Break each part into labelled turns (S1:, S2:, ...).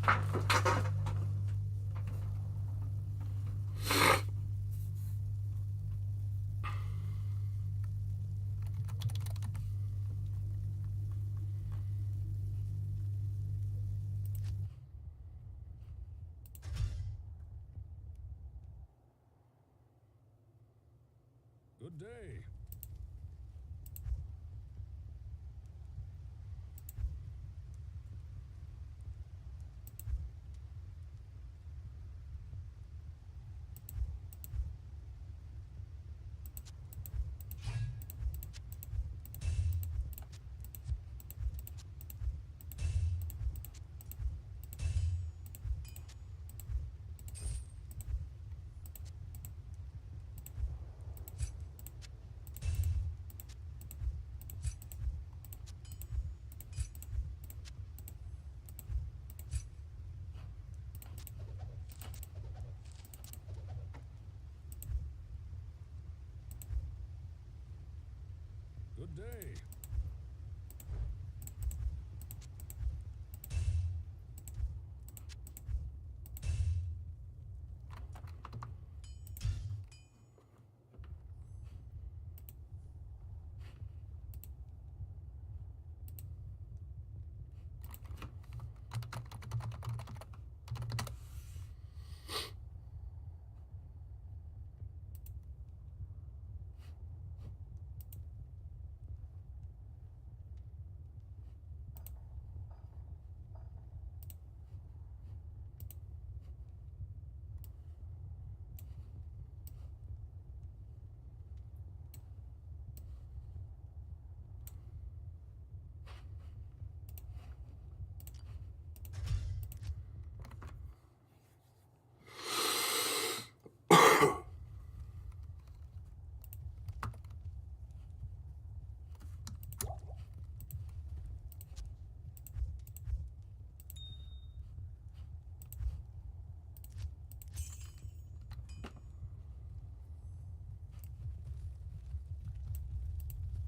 S1: Good day. Good day.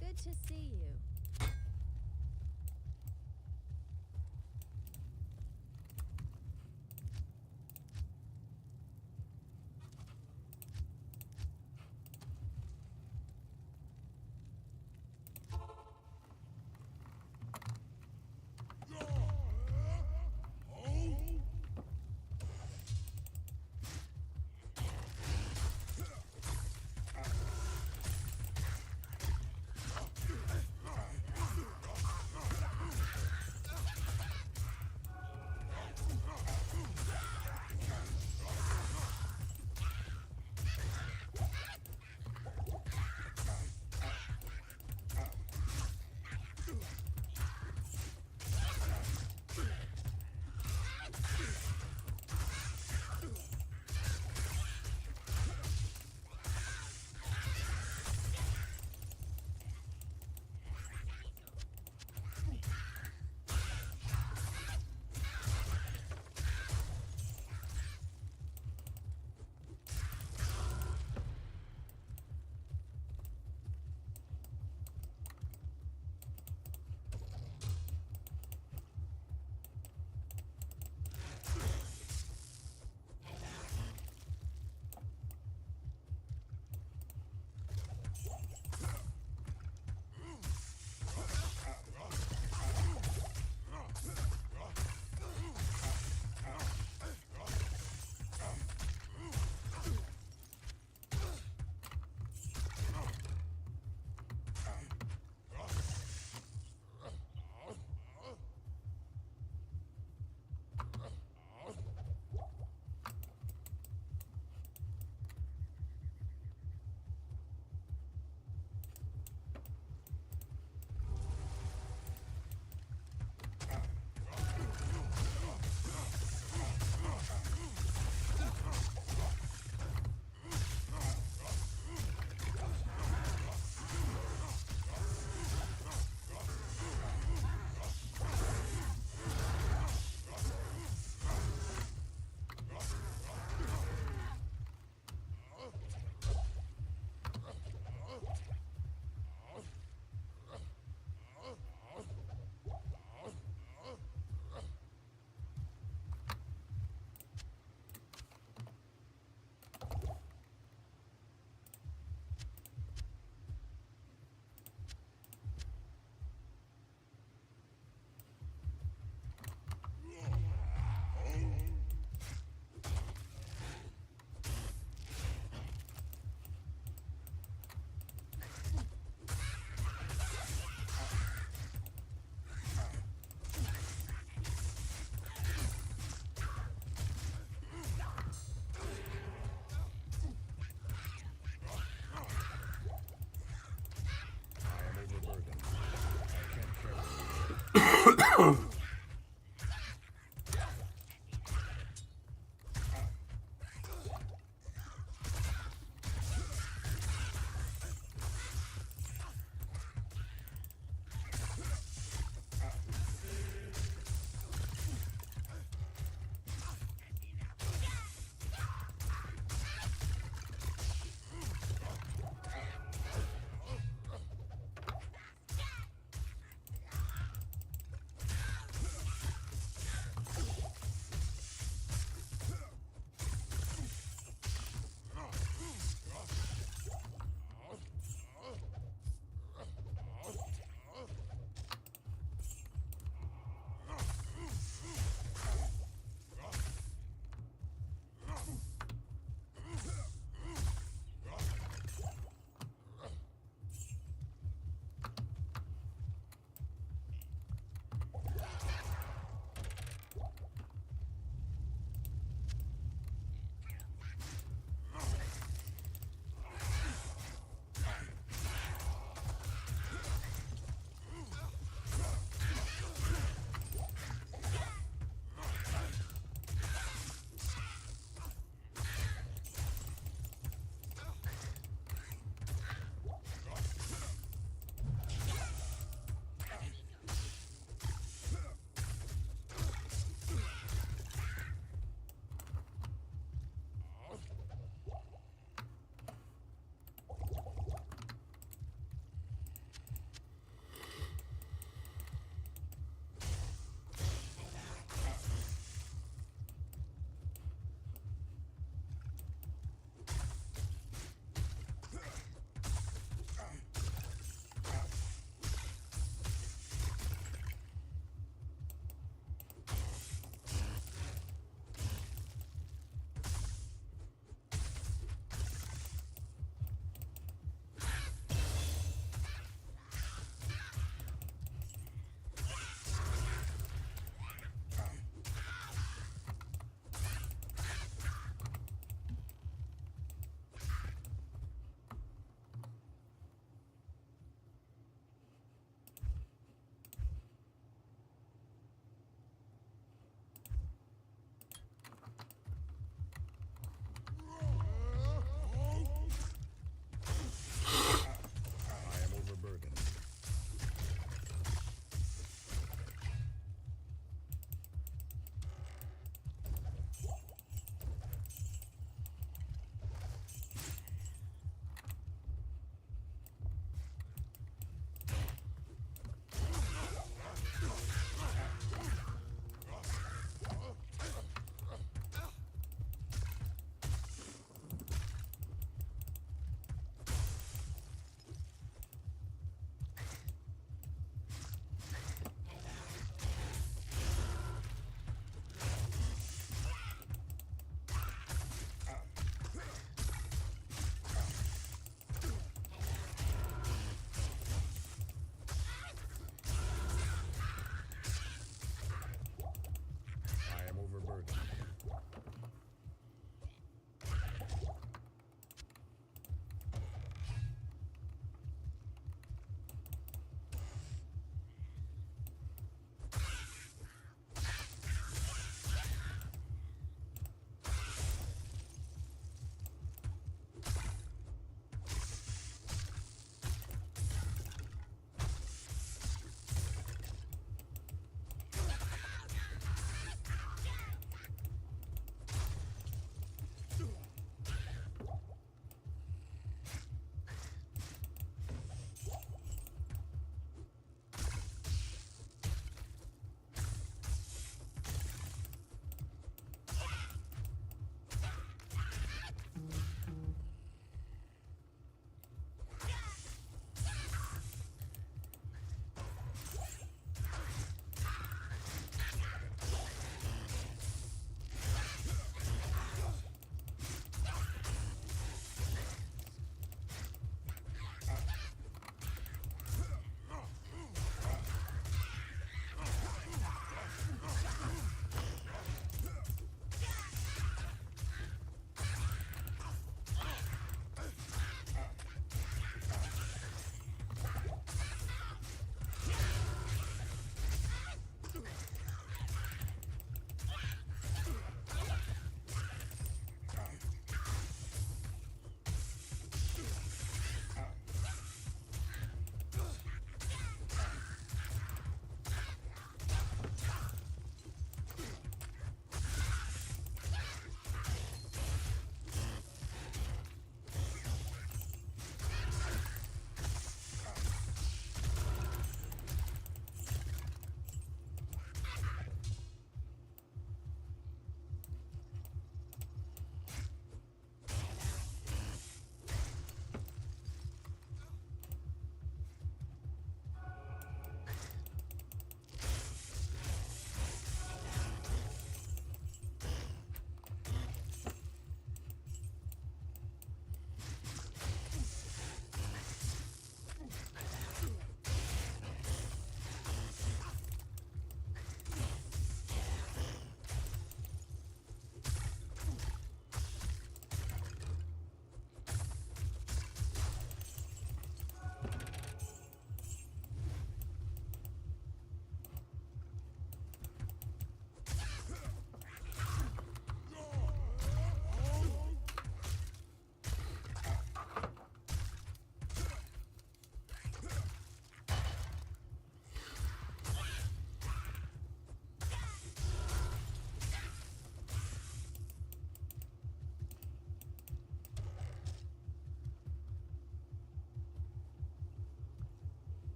S2: Good to see you.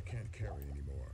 S1: can't carry anymore.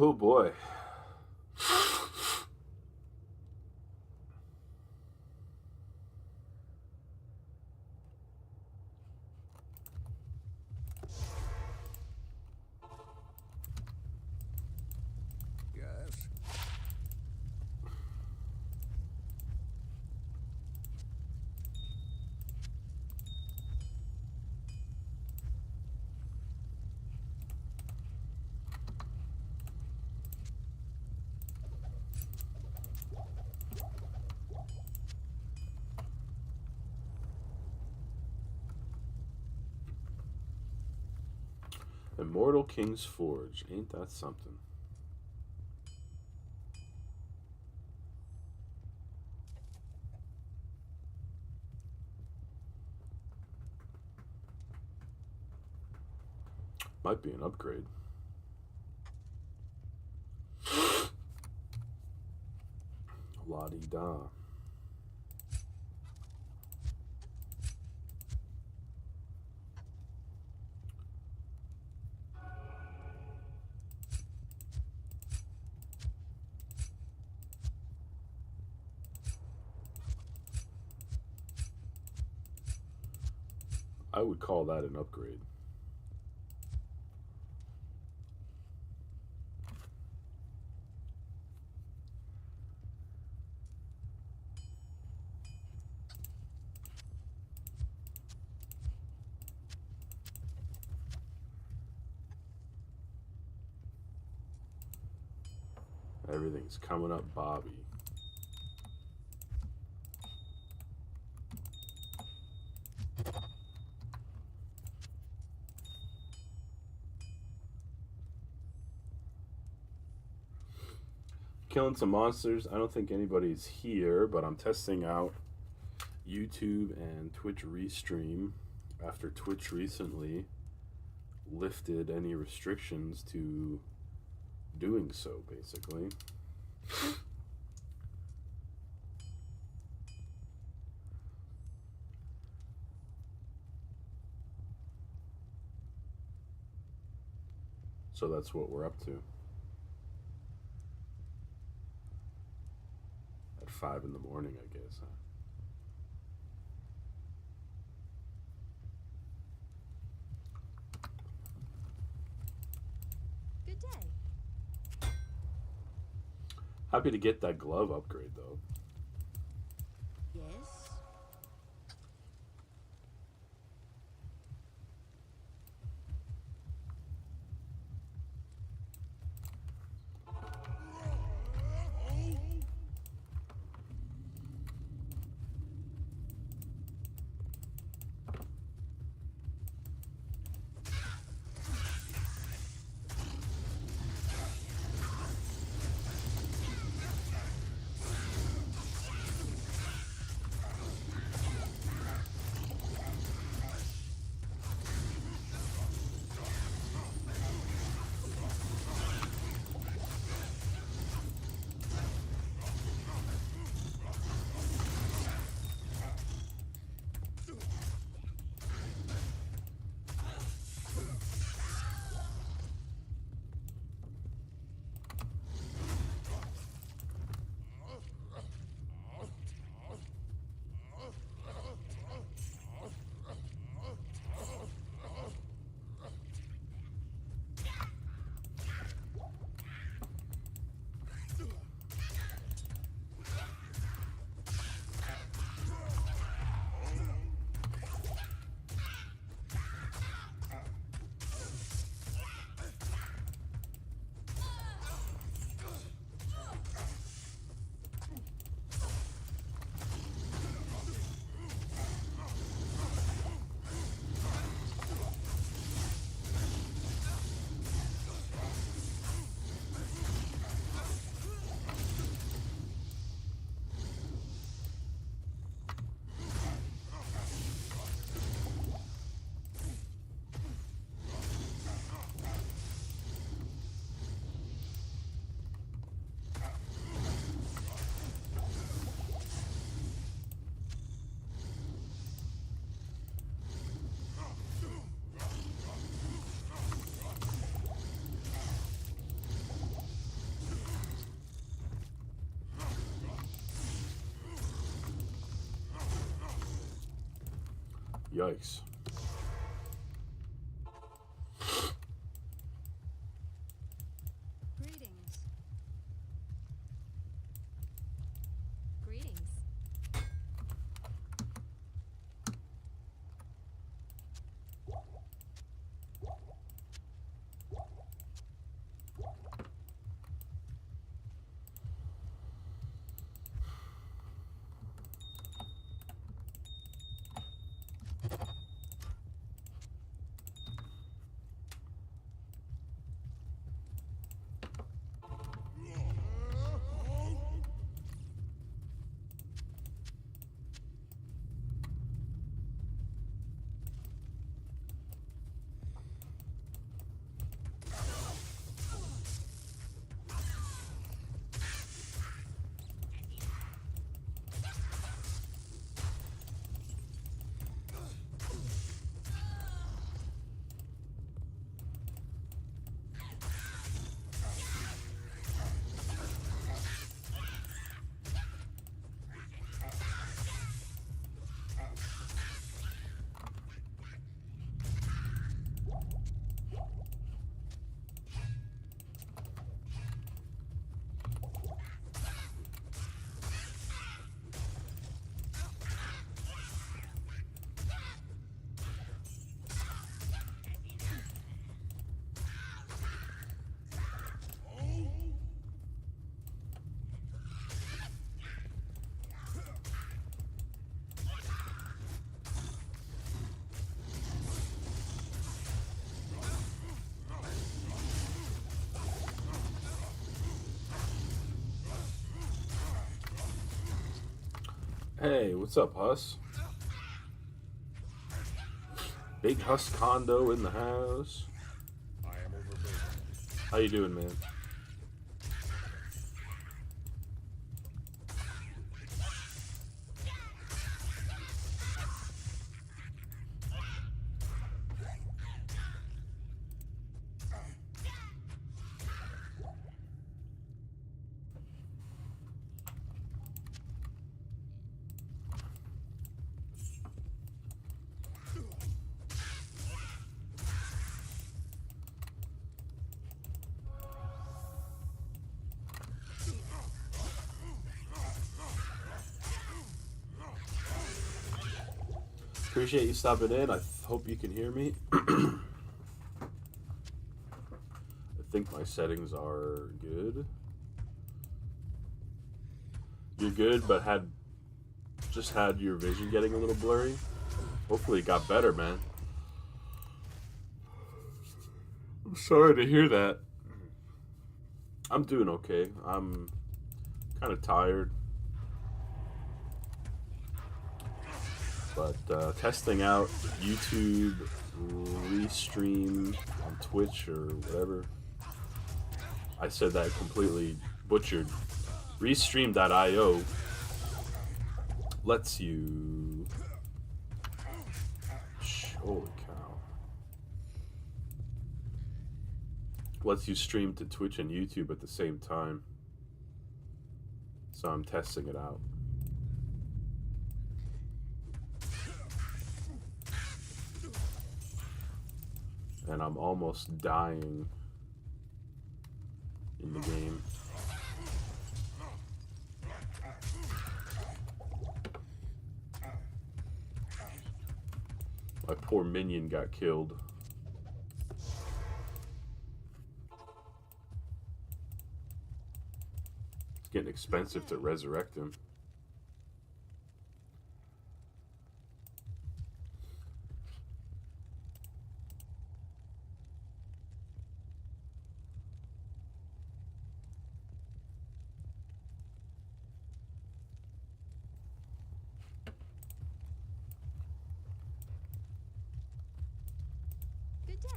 S2: Oh boy.
S1: Yes.
S2: Immortal King's Forge. Ain't that something? Might be an upgrade. La-di-da. I would call that an upgrade. Everything's coming up, Bobby. Killing some monsters. I don't think anybody's here, but I'm testing out YouTube and Twitch Restream after Twitch recently lifted any restrictions to doing so, basically. So that's what we're up to. At 5 in the morning, I guess. Huh?
S3: Good day.
S2: Happy to get that glove upgrade, though.
S3: Yes.
S2: Yikes.
S3: Greetings. Greetings.
S2: Hey, what's up, Huss? Big Huss Condo in the house.
S1: I am overburdened.
S2: How you doing, man? Appreciate you stopping in. I hope you can hear me. I think my settings are good. You're good, but just had your vision getting a little blurry. Hopefully it got better, man. I'm sorry to hear that. I'm doing okay. I'm kind of tired. But testing out YouTube, Restream on Twitch or whatever. I said that completely butchered. Restream.io lets you... Holy cow. Lets you stream to Twitch and YouTube at the same time. So I'm testing it out. And I'm almost dying in the game. My poor minion got killed. It's getting expensive to resurrect him.
S3: Good day.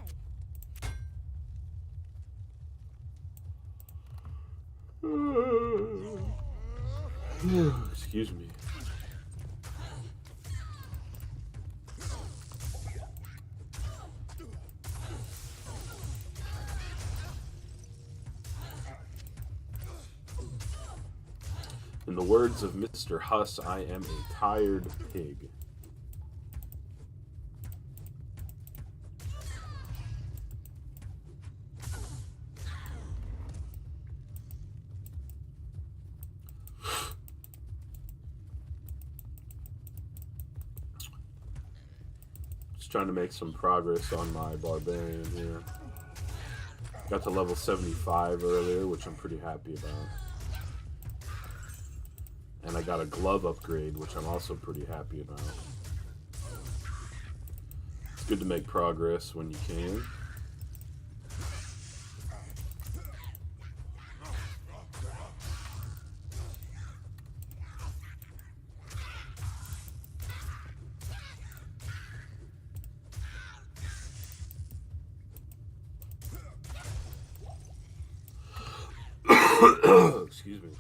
S2: Excuse me. In the words of Mr. Huss, I am a tired pig. trying to make some progress on my Barbarian here. Got to level 75 earlier, which I'm pretty happy about. And I got a glove upgrade, which I'm also pretty happy about. It's good to make progress when you can. Excuse me.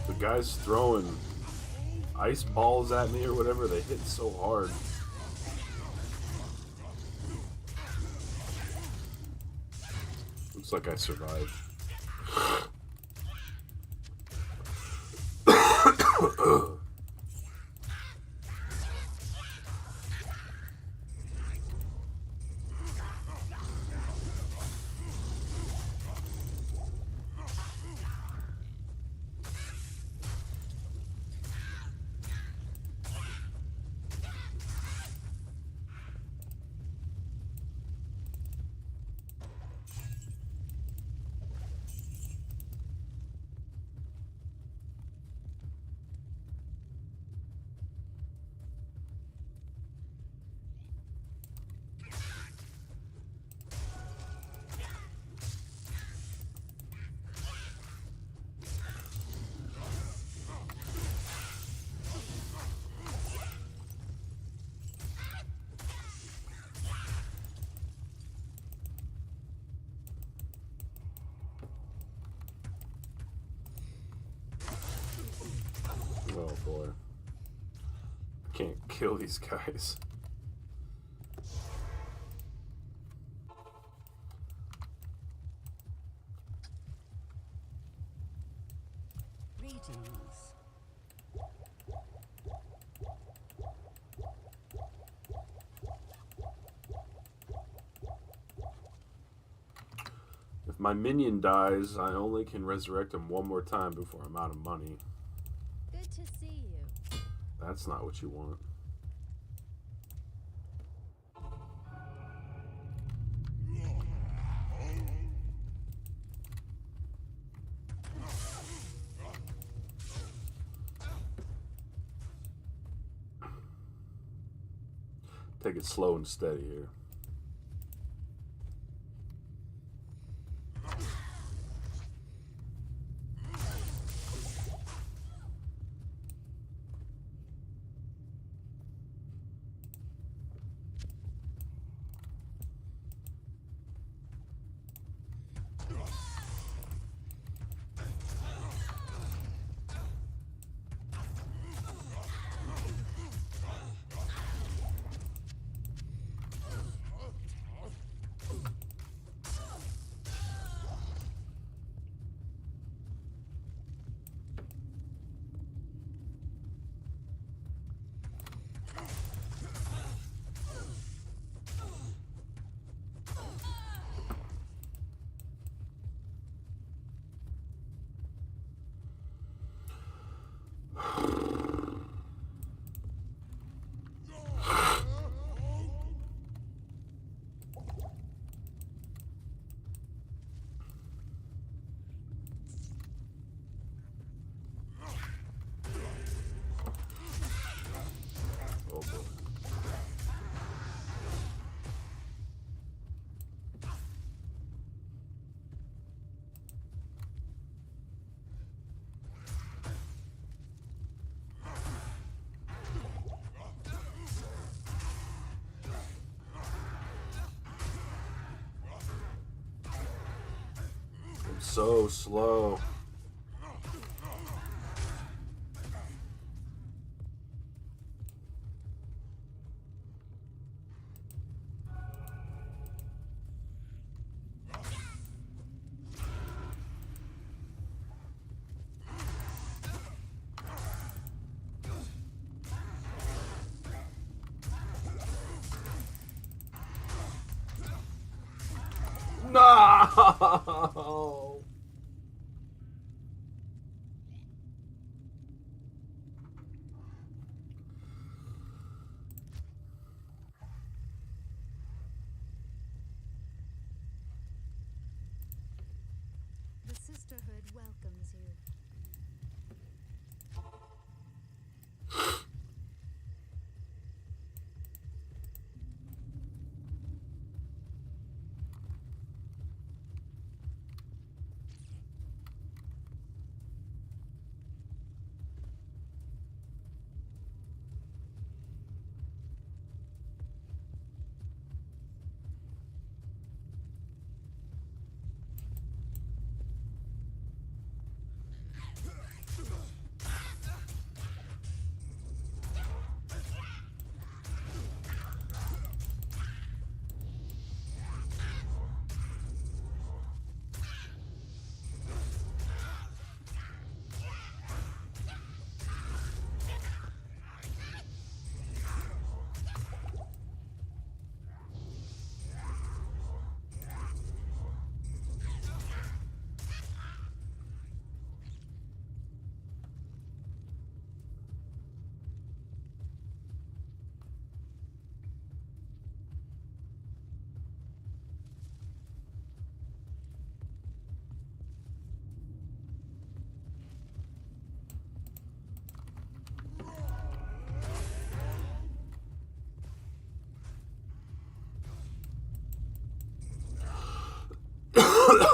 S2: The guy's throwing ice balls at me or whatever. They hit so hard. Looks like I survived. Oh boy. Can't kill these guys.
S3: Greetings.
S2: If my minion dies, I only can resurrect him one more time before I'm out of money.
S3: Good to see you.
S2: That's not what you want. Take it slow and steady here. So slow. No!
S3: The Sisterhood welcomes you.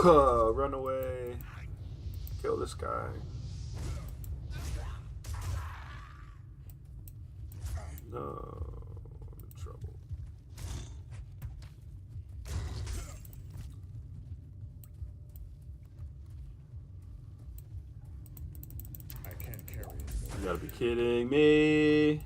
S2: Run away. Kill this guy. No, I'm in trouble.
S1: I can't carry anymore.
S2: You gotta be kidding me.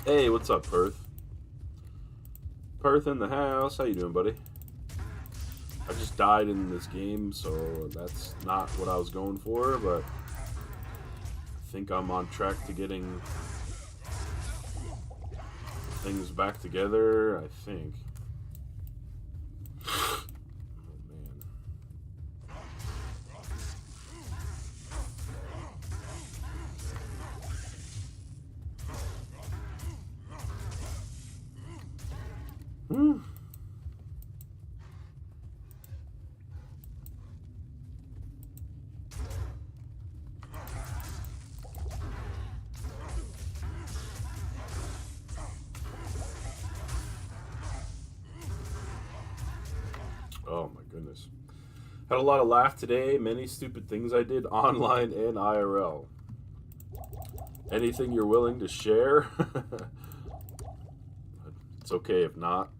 S2: Hey, what's up, Perth? Perth in the house. How you doing, buddy? I just died in this game, so that's not what I was going for, but I think I'm on track to getting things back together, I think. Oh, man. Oh my goodness. Had a lot of laugh today. Many stupid things I did online and IRL. Anything you're willing to share? It's okay if not.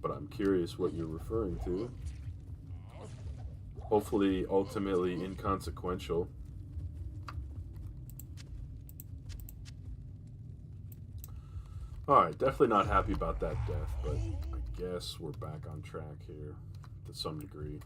S2: But I'm curious what you're referring to. Hopefully, ultimately inconsequential. Alright, definitely not happy about that death, but I guess we're back on track here to some degree.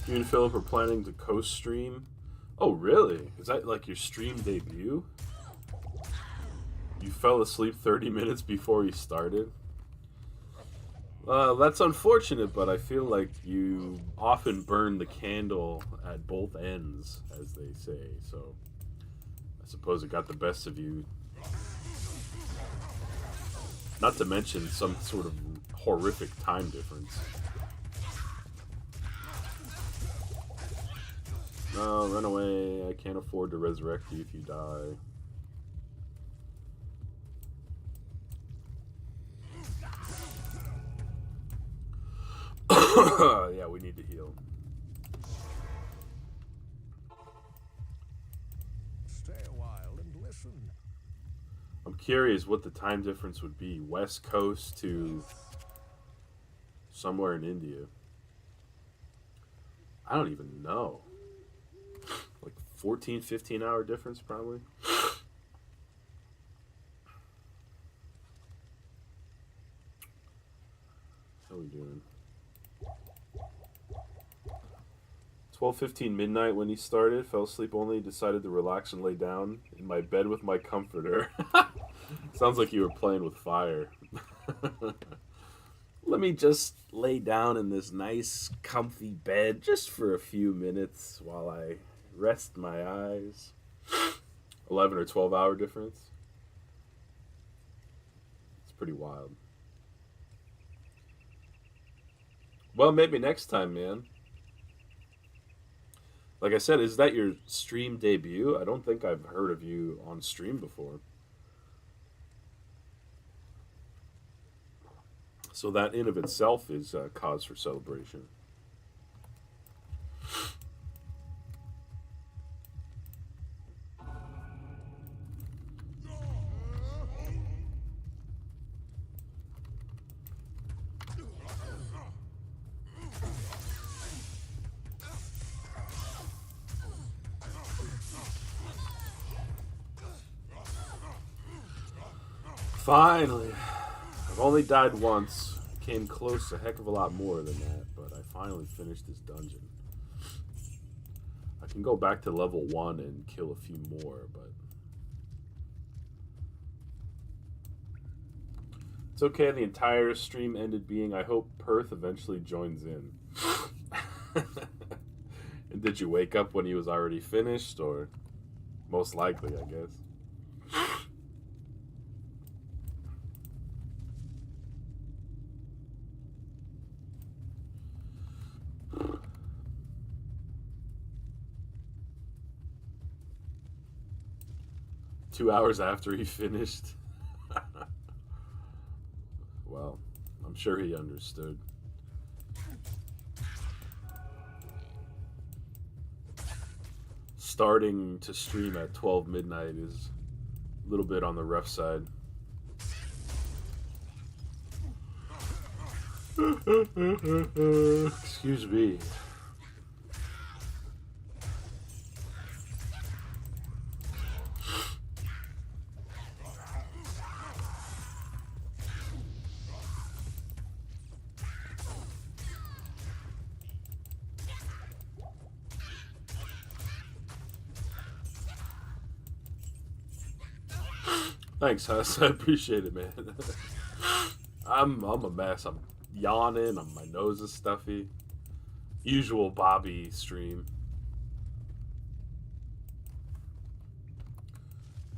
S2: You and Philip are planning to co-stream. Oh, really? Is that like your stream debut? You fell asleep 30 minutes before you started? That's unfortunate, but I feel like you often burn the candle at both ends, as they say, so I suppose it got the best of you. Not to mention some sort of horrific time difference. No, run away. I can't afford to resurrect you if you die. Yeah, we need to heal.
S1: Stay a while and listen.
S2: I'm curious what the time difference would be. West Coast to somewhere in India. I don't even know. Like 14, 15 hour difference probably. How are we doing? 12:15 midnight when he started. Fell asleep only. Decided to relax and lay down in my bed with my comforter. Sounds like you were playing with fire. Let me just lay down in this nice, comfy bed just for a few minutes while I rest my eyes. 11 or 12 hour difference. It's pretty wild. Well, maybe next time, man. Like I said, is that your stream debut? I don't think I've heard of you on stream before. So that in of itself is a cause for celebration. Finally. I've only died once. Came close a heck of a lot more than that, but I finally finished this dungeon. I can go back to level 1 and kill a few more, but it's okay. The entire stream ended being, I hope Perth eventually joins in. And did you wake up when he was already finished, or most likely, I guess? 2 hours after he finished. Well, I'm sure he understood. Starting to stream at 12 midnight is a little bit on the rough side. Excuse me. Thanks, Huss. I appreciate it, man. I'm a mess. I'm yawning. My nose is stuffy. Usual Bobby stream.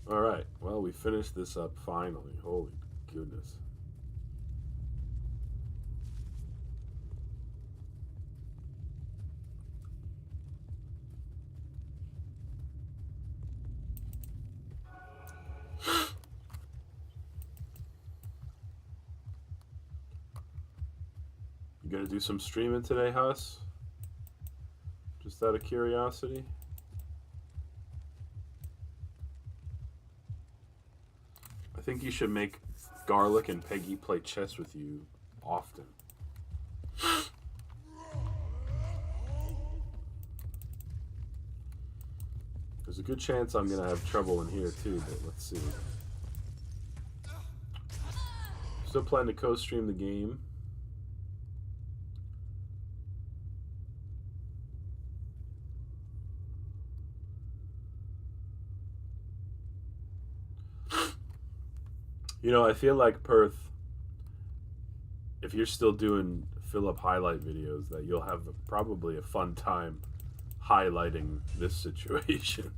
S2: All right. Well, we finished this up finally. Holy goodness. You gonna do some streaming today, Huss? Just out of curiosity? I think you should make Garlic and Peggy play chess with you often. There's a good chance I'm gonna have trouble in here too, but let's see. Still plan to co-stream the game. You know, I feel like Perth, if you're still doing Philip highlight videos, that you'll have probably a fun time highlighting this situation.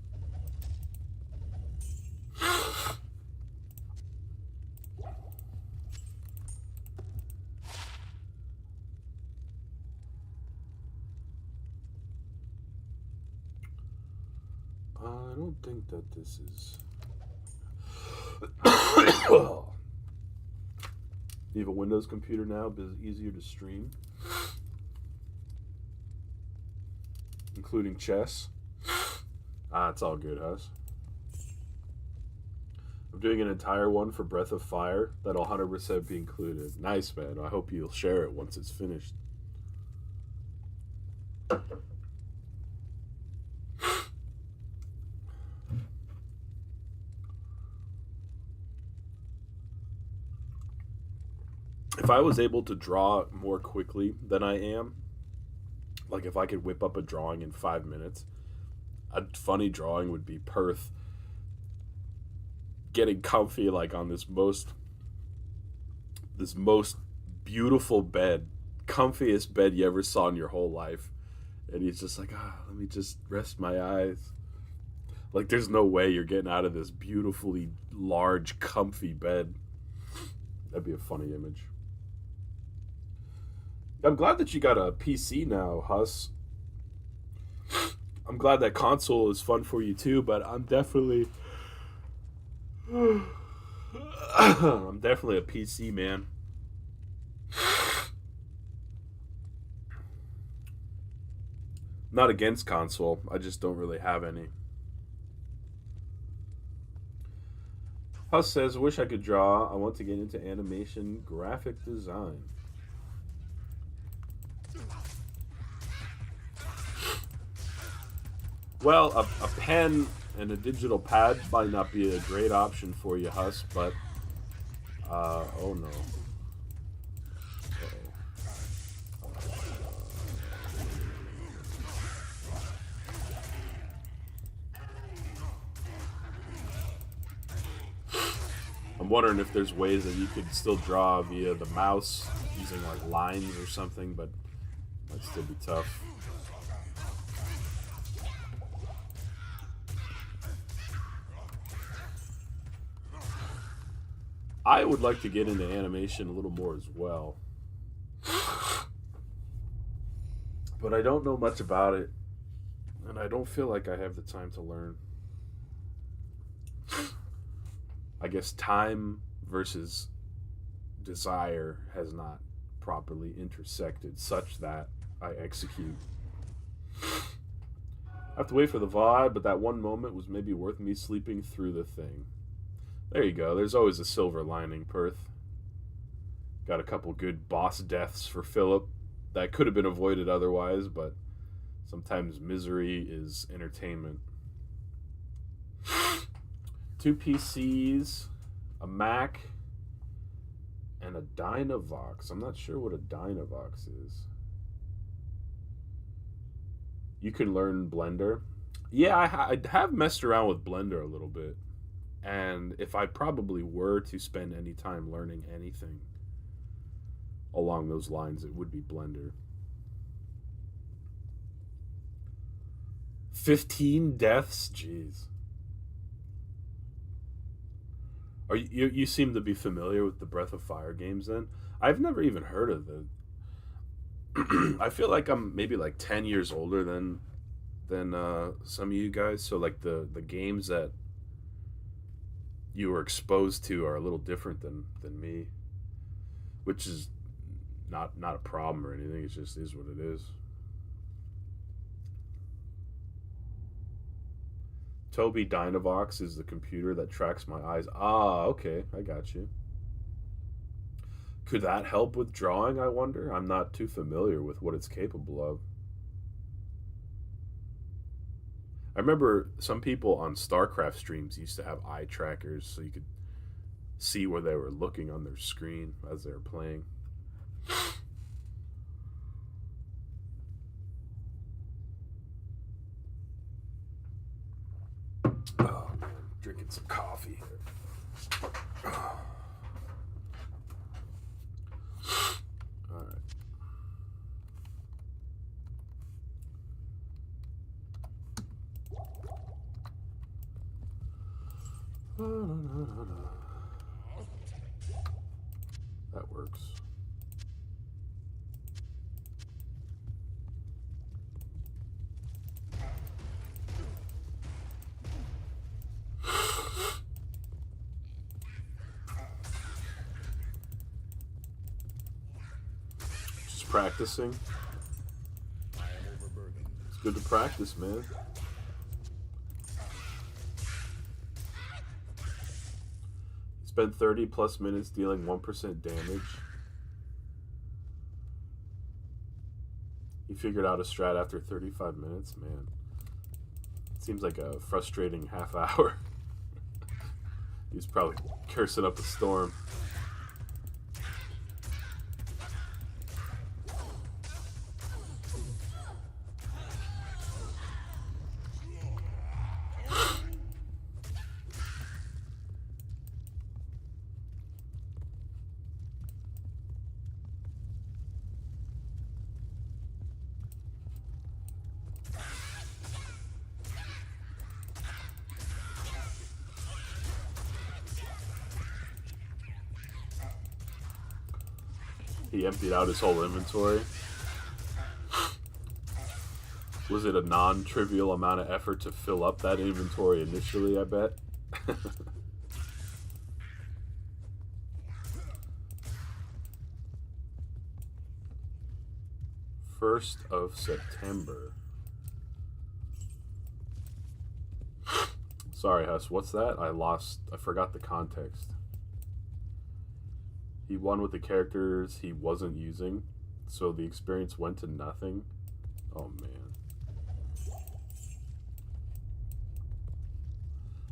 S2: I don't think that this is. You have a Windows computer now, but it's easier to stream, including chess. It's all good, Huss. I'm doing an entire one for Breath of Fire that'll 100% be included. Nice, man. I hope you'll share it once it's finished. If I was able to draw more quickly than I am, like if I could whip up a drawing in 5 minutes, a funny drawing would be Perth getting comfy like on this most beautiful bed, comfiest bed you ever saw in your whole life. And he's just like, let me just rest my eyes. Like there's no way you're getting out of this beautifully large, comfy bed. That'd be a funny image. I'm glad that you got a PC now, Huss. I'm glad that console is fun for you too, but I'm definitely a PC man. Not against console, I just don't really have any. Huss says, wish I could draw. I want to get into animation graphic design. Well, a pen and a digital pad might not be a great option for you, Huss, but oh no. I'm wondering if there's ways that you could still draw via the mouse using like lines or something, but that'd still be tough. I would like to get into animation a little more as well. But I don't know much about it, and I don't feel like I have the time to learn. I guess time versus desire has not properly intersected such that I execute. I have to wait for the vibe, but that one moment was maybe worth me sleeping through the thing. There you go. There's always a silver lining, Perth. Got a couple good boss deaths for Philip that could have been avoided otherwise, but sometimes misery is entertainment. 2 PCs, a Mac, and a Dynavox. I'm not sure what a Dynavox is. You can learn Blender. Yeah, I have messed around with Blender a little bit. And if I probably were to spend any time learning anything along those lines, it would be Blender. 15 deaths? Jeez. Are you seem to be familiar with the Breath of Fire games then? I've never even heard of the I feel like I'm maybe like 10 years older than some of you guys, so like the games that you were exposed to are a little different than me, which is not a problem or anything. It just is what it is. Toby Dynavox is the computer that tracks my eyes. Ah, okay, I got you. Could that help with drawing, I wonder? I'm not too familiar with what it's capable of. I remember some people on StarCraft streams used to have eye trackers so you could see where they were looking on their screen as they were playing. Oh man, drinking some coffee here. That works. Just practicing. It's good to practice, man. Spend 30 plus minutes dealing 1% damage. He figured out a strat after 35 minutes, man. Seems like a frustrating half hour. He's probably cursing up a storm. He emptied out his whole inventory. Was it a non-trivial amount of effort to fill up that inventory initially, I bet? 1st of September. Sorry, Huss, what's that? I forgot the context. He won with the characters he wasn't using, so the experience went to nothing. Oh, man.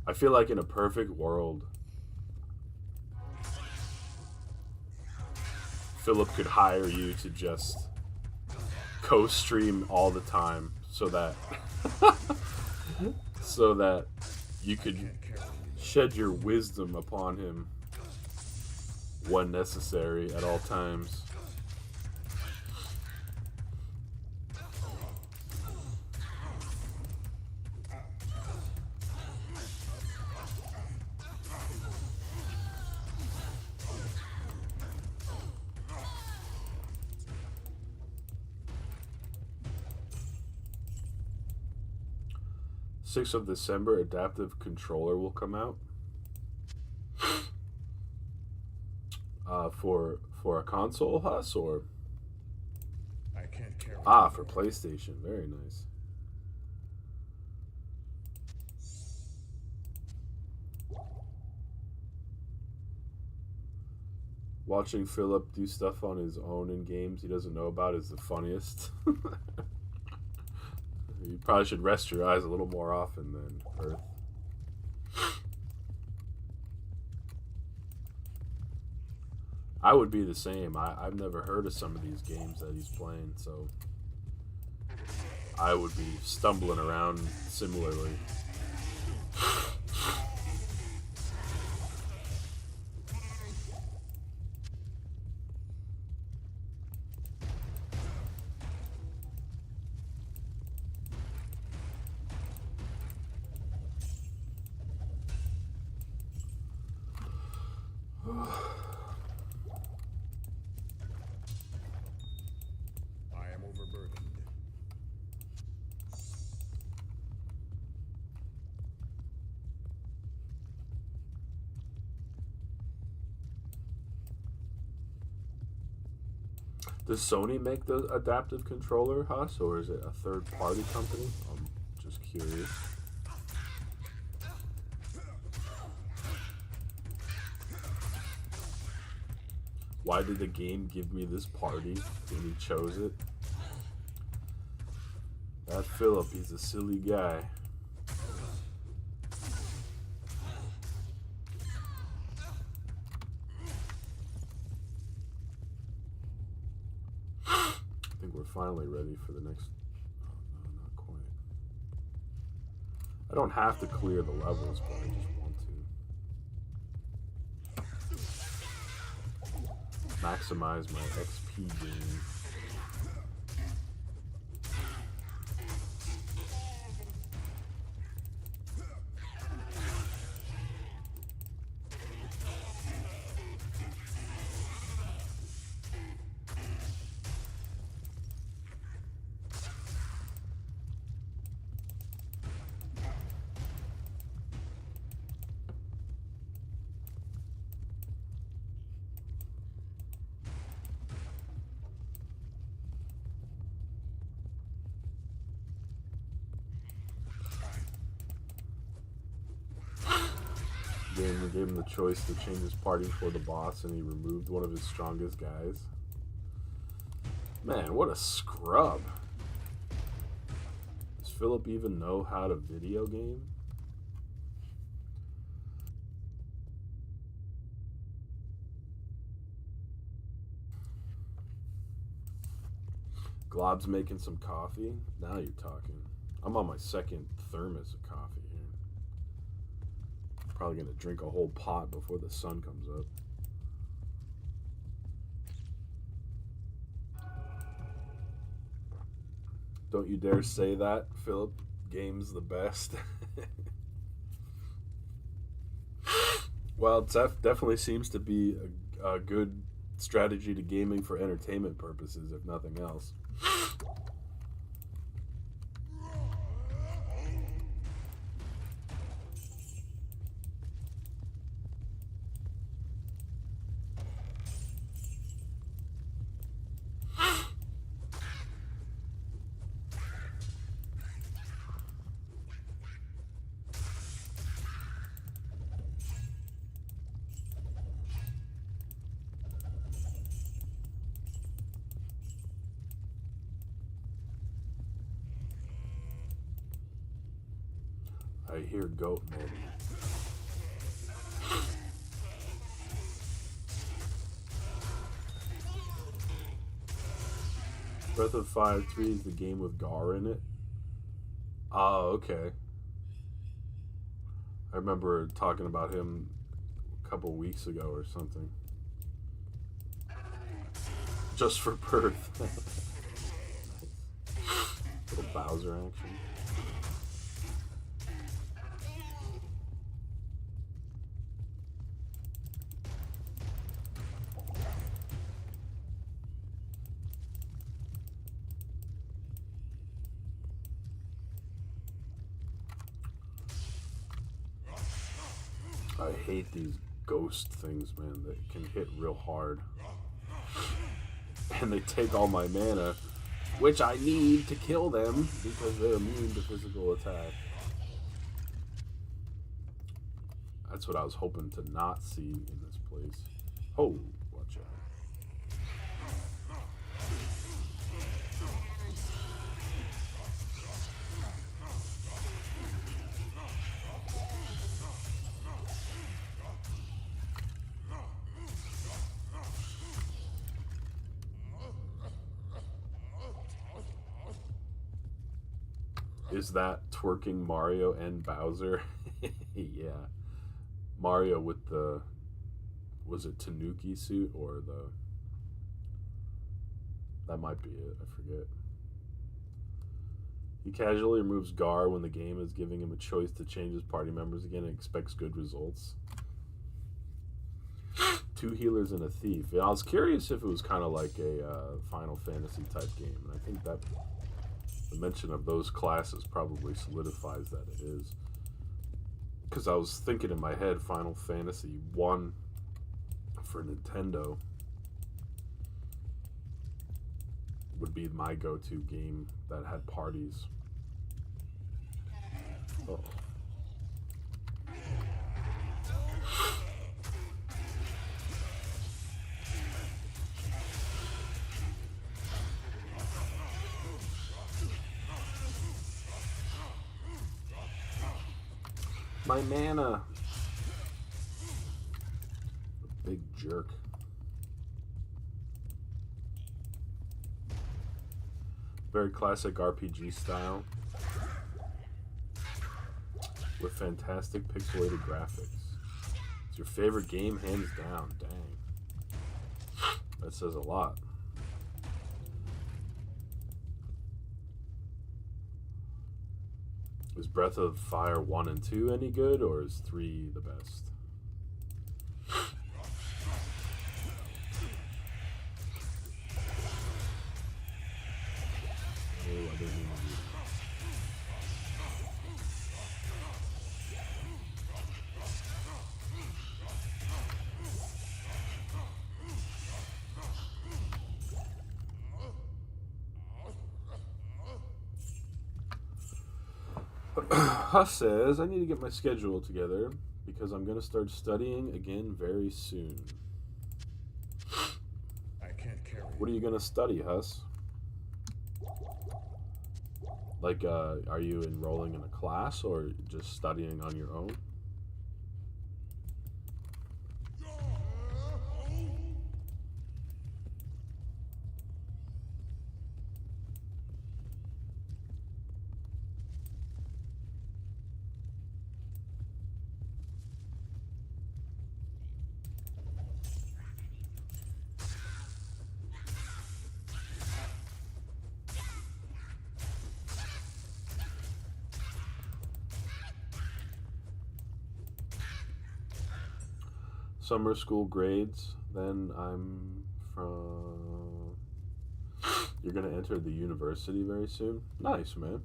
S2: I feel like in a perfect world, Philip could hire you to just co-stream all the time so that so that you could shed your wisdom upon him when necessary at all times. Sixth of December, adaptive controller will come out. For a console, Huss, or
S1: I can't carry
S2: for PlayStation. Very nice. Watching Philip do stuff on his own in games he doesn't know about is the funniest. You probably should rest your eyes a little more often than Earth. I would be the same. I've never heard of some of these games that he's playing, so I would be stumbling around similarly. Does Sony make the adaptive controller, Huss, or is it a third-party company? I'm just curious. Why did the game give me this party when he chose it? That Philip, he's a silly guy. I think we're finally ready for the next... Oh, no, not quite. I don't have to clear the levels, but I just want to maximize my XP gain. game and gave him the choice to change his party for the boss, and he removed one of his strongest guys. Man, what a scrub. Does Philip even know how to video game? Glob's making some coffee. Now you're talking. I'm on my second thermos of coffee here. Probably gonna drink a whole pot before the sun comes up. Don't you dare say that, Philip. Game's the best. Well, it definitely seems to be a good strategy to gaming for entertainment purposes, if nothing else. I hear goat maybe. Breath of Fire 3 is the game with Gar in it. Oh, okay. I remember talking about him a couple weeks ago or something. Just for Perth. Nice. Little Bowser action. I hate these ghost things, man, that can hit real hard. And they take all my mana, which I need to kill them because they're immune to physical attack. That's what I was hoping to not see in this place. Oh, watch out. Is that twerking Mario and Bowser? Yeah. Mario with the, was it Tanuki suit or the, that might be it, I forget. He casually removes Gar when the game is giving him a choice to change his party members again and expects good results. 2 healers and a thief. And I was curious if it was kind of like a Final Fantasy type game, and I think that the mention of those classes probably solidifies that it is. Because I was thinking in my head, Final Fantasy 1 for Nintendo would be my go-to game that had parties. Oh. My mana. A big jerk. Very classic RPG style. With fantastic pixelated graphics. It's your favorite game, hands down. Dang. That says a lot. Is Breath of Fire 1 and 2 any good, or is 3 the best? Oh, I didn't even do that. Huss says, I need to get my schedule together, because I'm going to start studying again very soon.
S1: I can't carry
S2: What are you going to study, Huss? Like, are you enrolling in a class or just studying on your own? Summer school grades, then I'm from... You're going to enter the university very soon? Nice, man.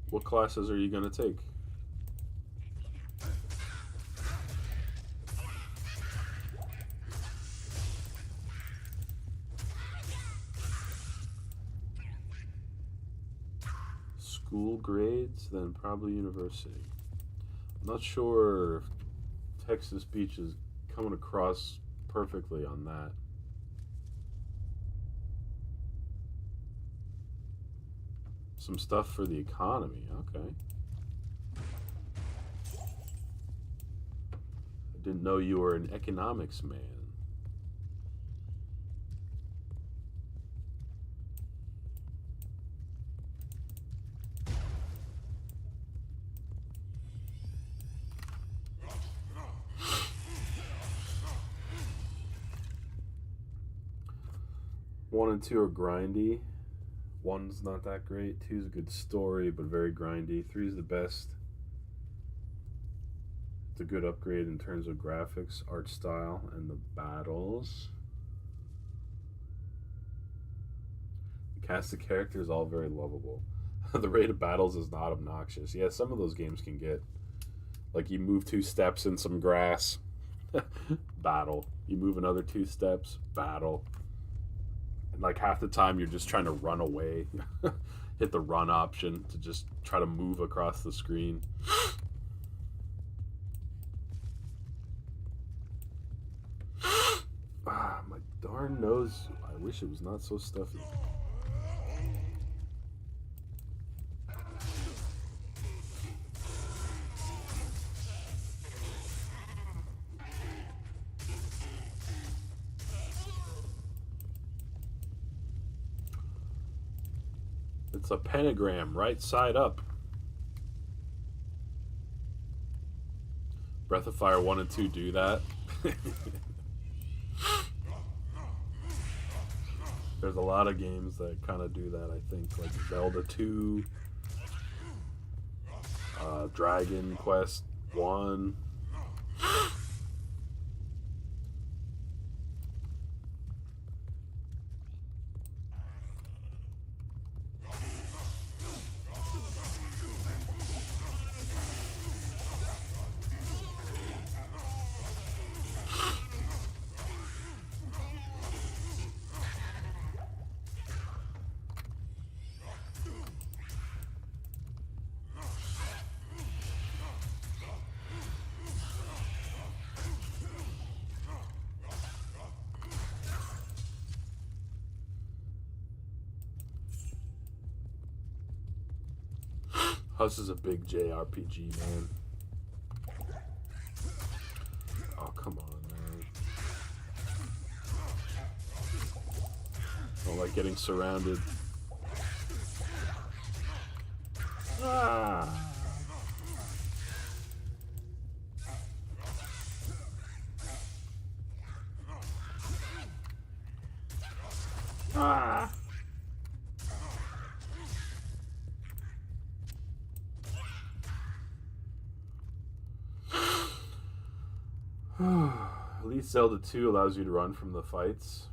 S2: What classes are you going to take? School grades, then probably university. I'm not sure if Texas Beach is coming across perfectly on that. Some stuff for the economy, okay. I didn't know you were an economics man. One and two are grindy. One's not that great. Two's a good story, but very grindy. Three's the best. It's a good upgrade in terms of graphics, art style, and the battles. The cast of characters all very lovable. The rate of battles is not obnoxious. Yeah, some of those games can get, like, you move 2 steps in some grass, battle. You move another 2 steps, battle. And like half the time you're just trying to run away. Hit the run option to just try to move across the screen. Ah, my darn nose. I wish it was not so stuffy. It's a pentagram, right side up. Breath of Fire 1 and 2 do that. There's a lot of games that kind of do that, I think. Like Zelda 2, Dragon Quest 1. Huss is a big JRPG, man. Oh, come on, man. Don't like getting surrounded. Ah. Ah. At least Zelda 2 allows you to run from the fights.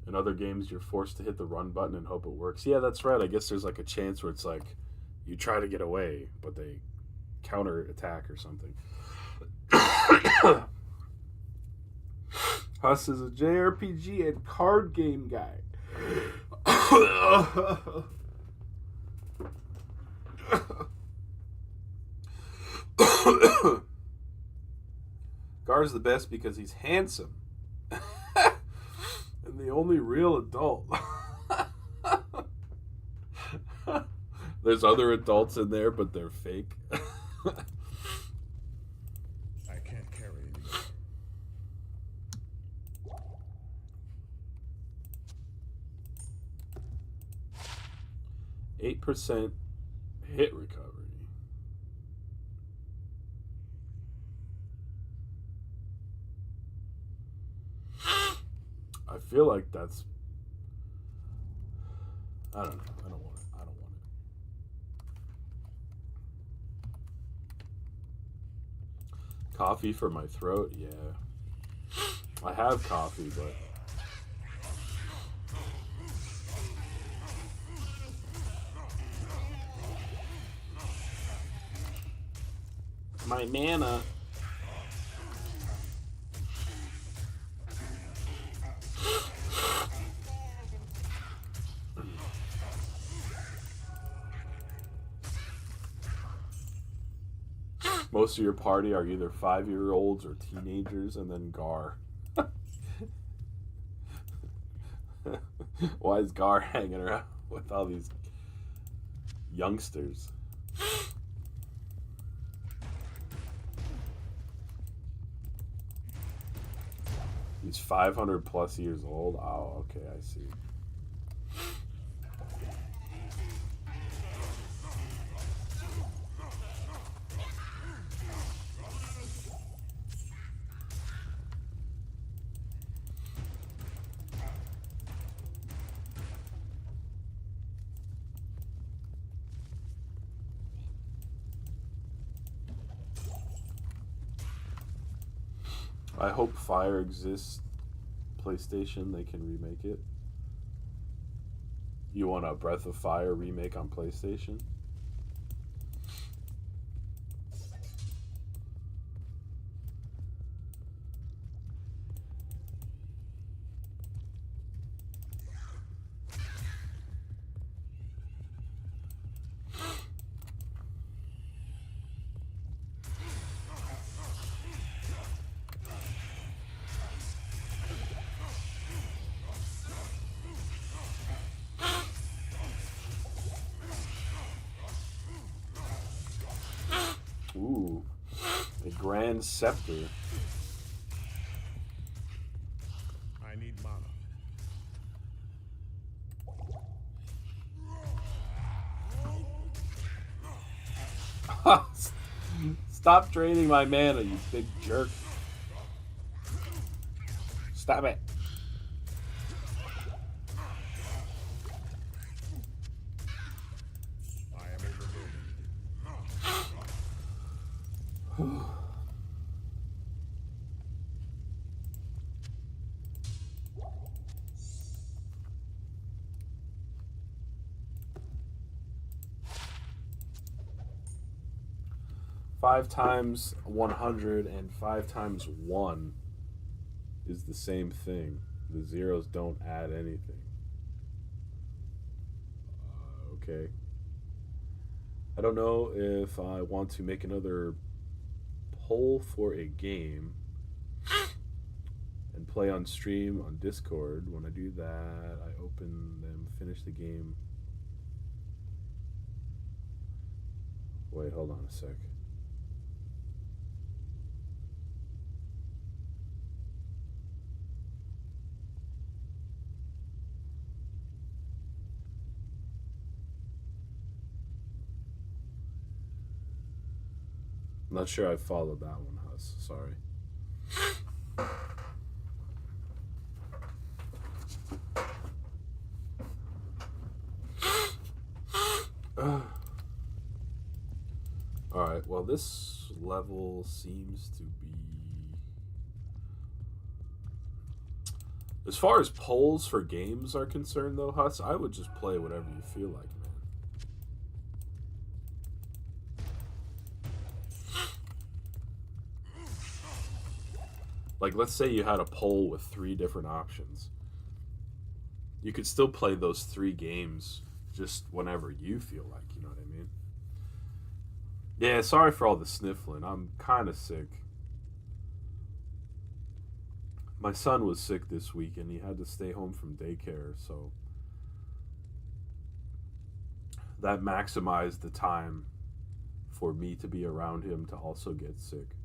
S2: In other games, you're forced to hit the run button and hope it works. Yeah, that's right. I guess there's like a chance where it's like you try to get away, but they counter attack or something. Huss is a JRPG and card game guy. Gar's the best because he's handsome. And the only real adult. There's other adults in there, but they're fake.
S1: I can't carry anymore.
S2: 8% hit recovery. I feel like that's... I don't know. I don't want it. I don't want it. Coffee for my throat? Yeah. I have coffee, but... my mana. Most of your party are either 5-year-olds or teenagers, and then Gar. Why is Gar hanging around with all these youngsters? He's 500 plus years old. Oh, okay, I see. I hope Fire exists. PlayStation, they can remake it. You want a Breath of Fire remake on PlayStation? Ooh, a Grand Scepter.
S1: I need mana.
S2: Stop draining my mana, you big jerk. Stop it.
S1: I am overburdened.
S2: 5 times 100 and 5 times 1 is the same thing. The zeros don't add anything. Okay. I don't know if I want to make another poll for a game and play on stream on Discord. When I do that, I open them, finish the game. Wait, hold on a sec. I'm not sure I followed that one, Huss. Sorry. Alright, well, this level seems to be... As far as polls for games are concerned, though, Huss, I would just play whatever you feel like, man. Like, let's say you had a poll with 3 different options. You could still play those 3 games just whenever you feel like, you know what I mean? Yeah, sorry for all the sniffling. I'm kind of sick. My son was sick this week and he had to stay home from daycare, so that maximized the time for me to be around him to also get sick,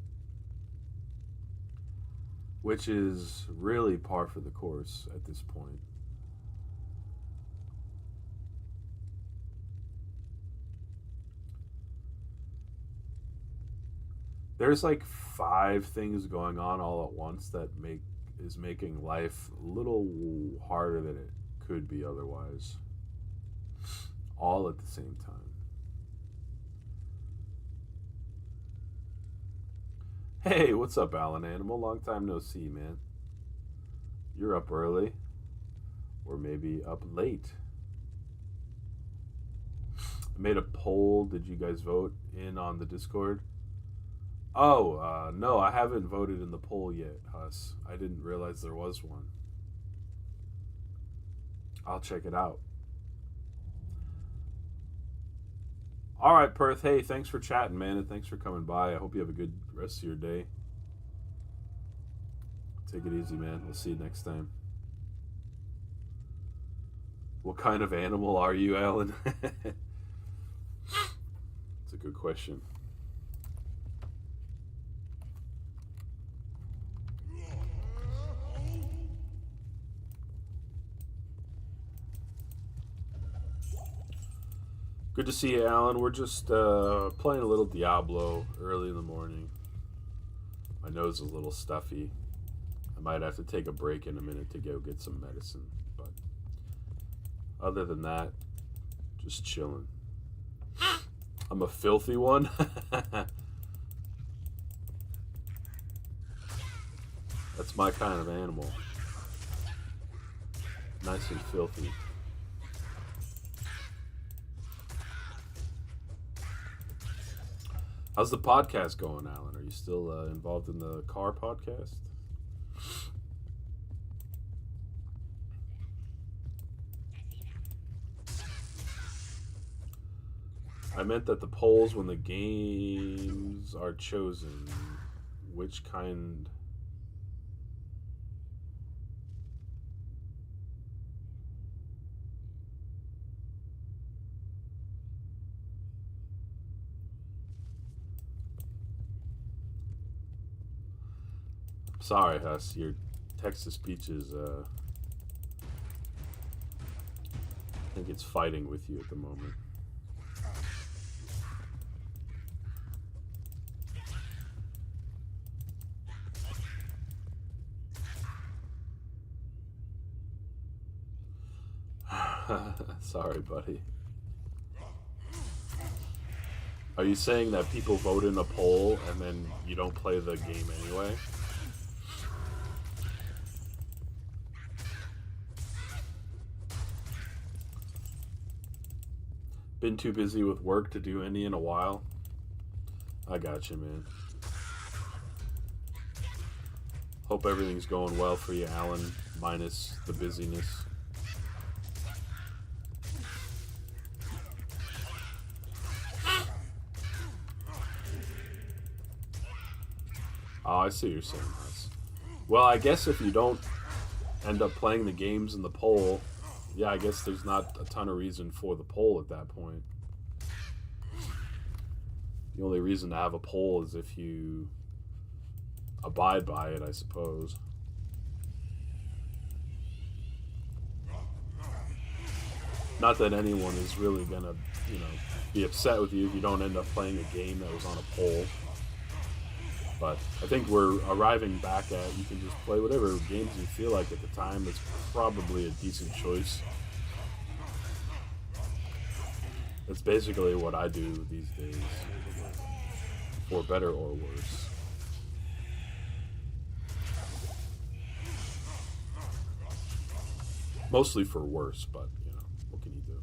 S2: which is really par for the course at this point. There's like 5 things going on all at once that is making life a little harder than it could be otherwise, all at the same time. Hey, what's up, Alan Animal? Long time no see, man. You're up early, or maybe up late. I made a poll. Did you guys vote in on the Discord? Oh, no, I haven't voted in the poll yet, Huss. I didn't realize there was one. I'll check it out. All right, Perth. Hey, thanks for chatting, man, and thanks for coming by. I hope you have a good rest of your day. Take it easy, man. We'll see you next time. What kind of animal are you, Alan? It's a good question. Good to see you, Alan. We're just playing a little Diablo early in the morning. My nose is a little stuffy. I might have to take a break in a minute to go get some medicine. But other than that, just chilling. I'm a filthy one. That's my kind of animal. Nice and filthy. How's the podcast going, Alan? Are you still involved in the car podcast? I meant that the polls when the games are chosen, which kind... Sorry, Huss, your text-to-speech is, I think it's fighting with you at the moment. Sorry, buddy. Are you saying that people vote in a poll and then you don't play the game anyway? Been too busy with work to do any in a while? I got you, man. Hope everything's going well for you, Alan, minus the busyness. Oh, I see what you're saying, Huss. Well, I guess if you don't end up playing the games in the poll, yeah, I guess there's not a ton of reason for the poll at that point. The only reason to have a poll is if you abide by it, I suppose. Not that anyone is really gonna, be upset with you if you don't end up playing a game that was on a poll. But I think we're arriving back at you can just play whatever games you feel like at the time. It's probably a decent choice. That's basically what I do these days, for better or worse. Mostly for worse, but, what can you do?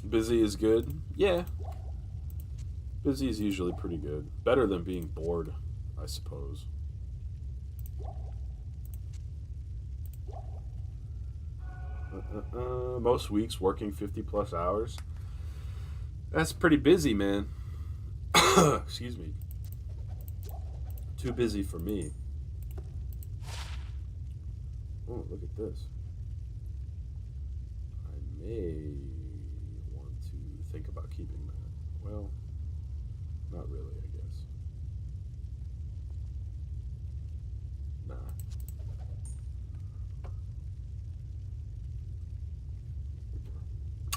S2: Busy is good? Yeah. Busy is usually pretty good. Better than being bored, I suppose. Most weeks working 50 plus hours. That's pretty busy, man. Excuse me. Too busy for me. Oh, look at this. I may want to think about keeping that. Well, not really, I guess. Nah.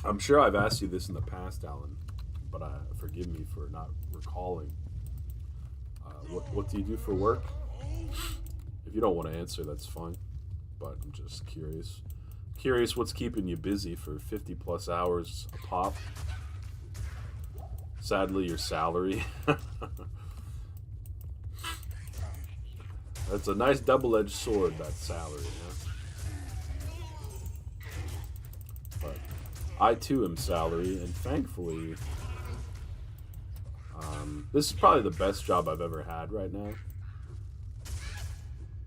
S2: I'm sure I've asked you this in the past, Alan, but forgive me for not recalling. What do you do for work? If you don't want to answer, that's fine. But I'm just curious. Curious what's keeping you busy for 50 plus hours a pop. Sadly, your salary. That's a nice double-edged sword, that salary, huh? But I too am salary, and thankfully, this is probably the best job I've ever had right now.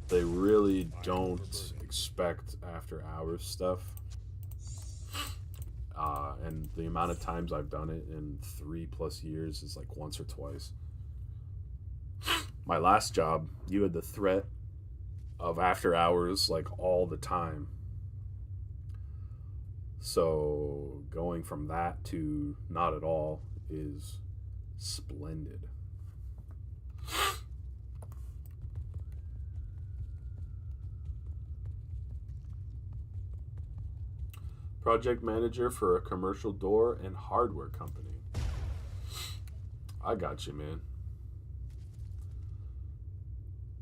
S2: They really don't expect after hours stuff. And the amount of times I've done it in 3+ years is like once or twice. My last job, you had the threat of after hours like all the time. So going from that to not at all is splendid. Project manager for a commercial door and hardware company. I got you, man.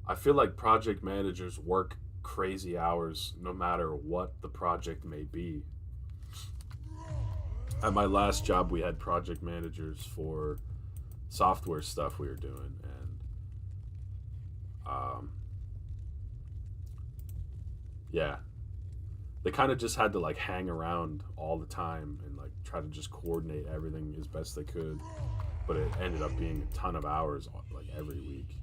S2: I feel like project managers work crazy hours no matter what the project may be. At my last job, we had project managers for software stuff we were doing, and yeah, they kind of just had to like hang around all the time and like try to just coordinate everything as best they could, but it ended up being a ton of hours like every week,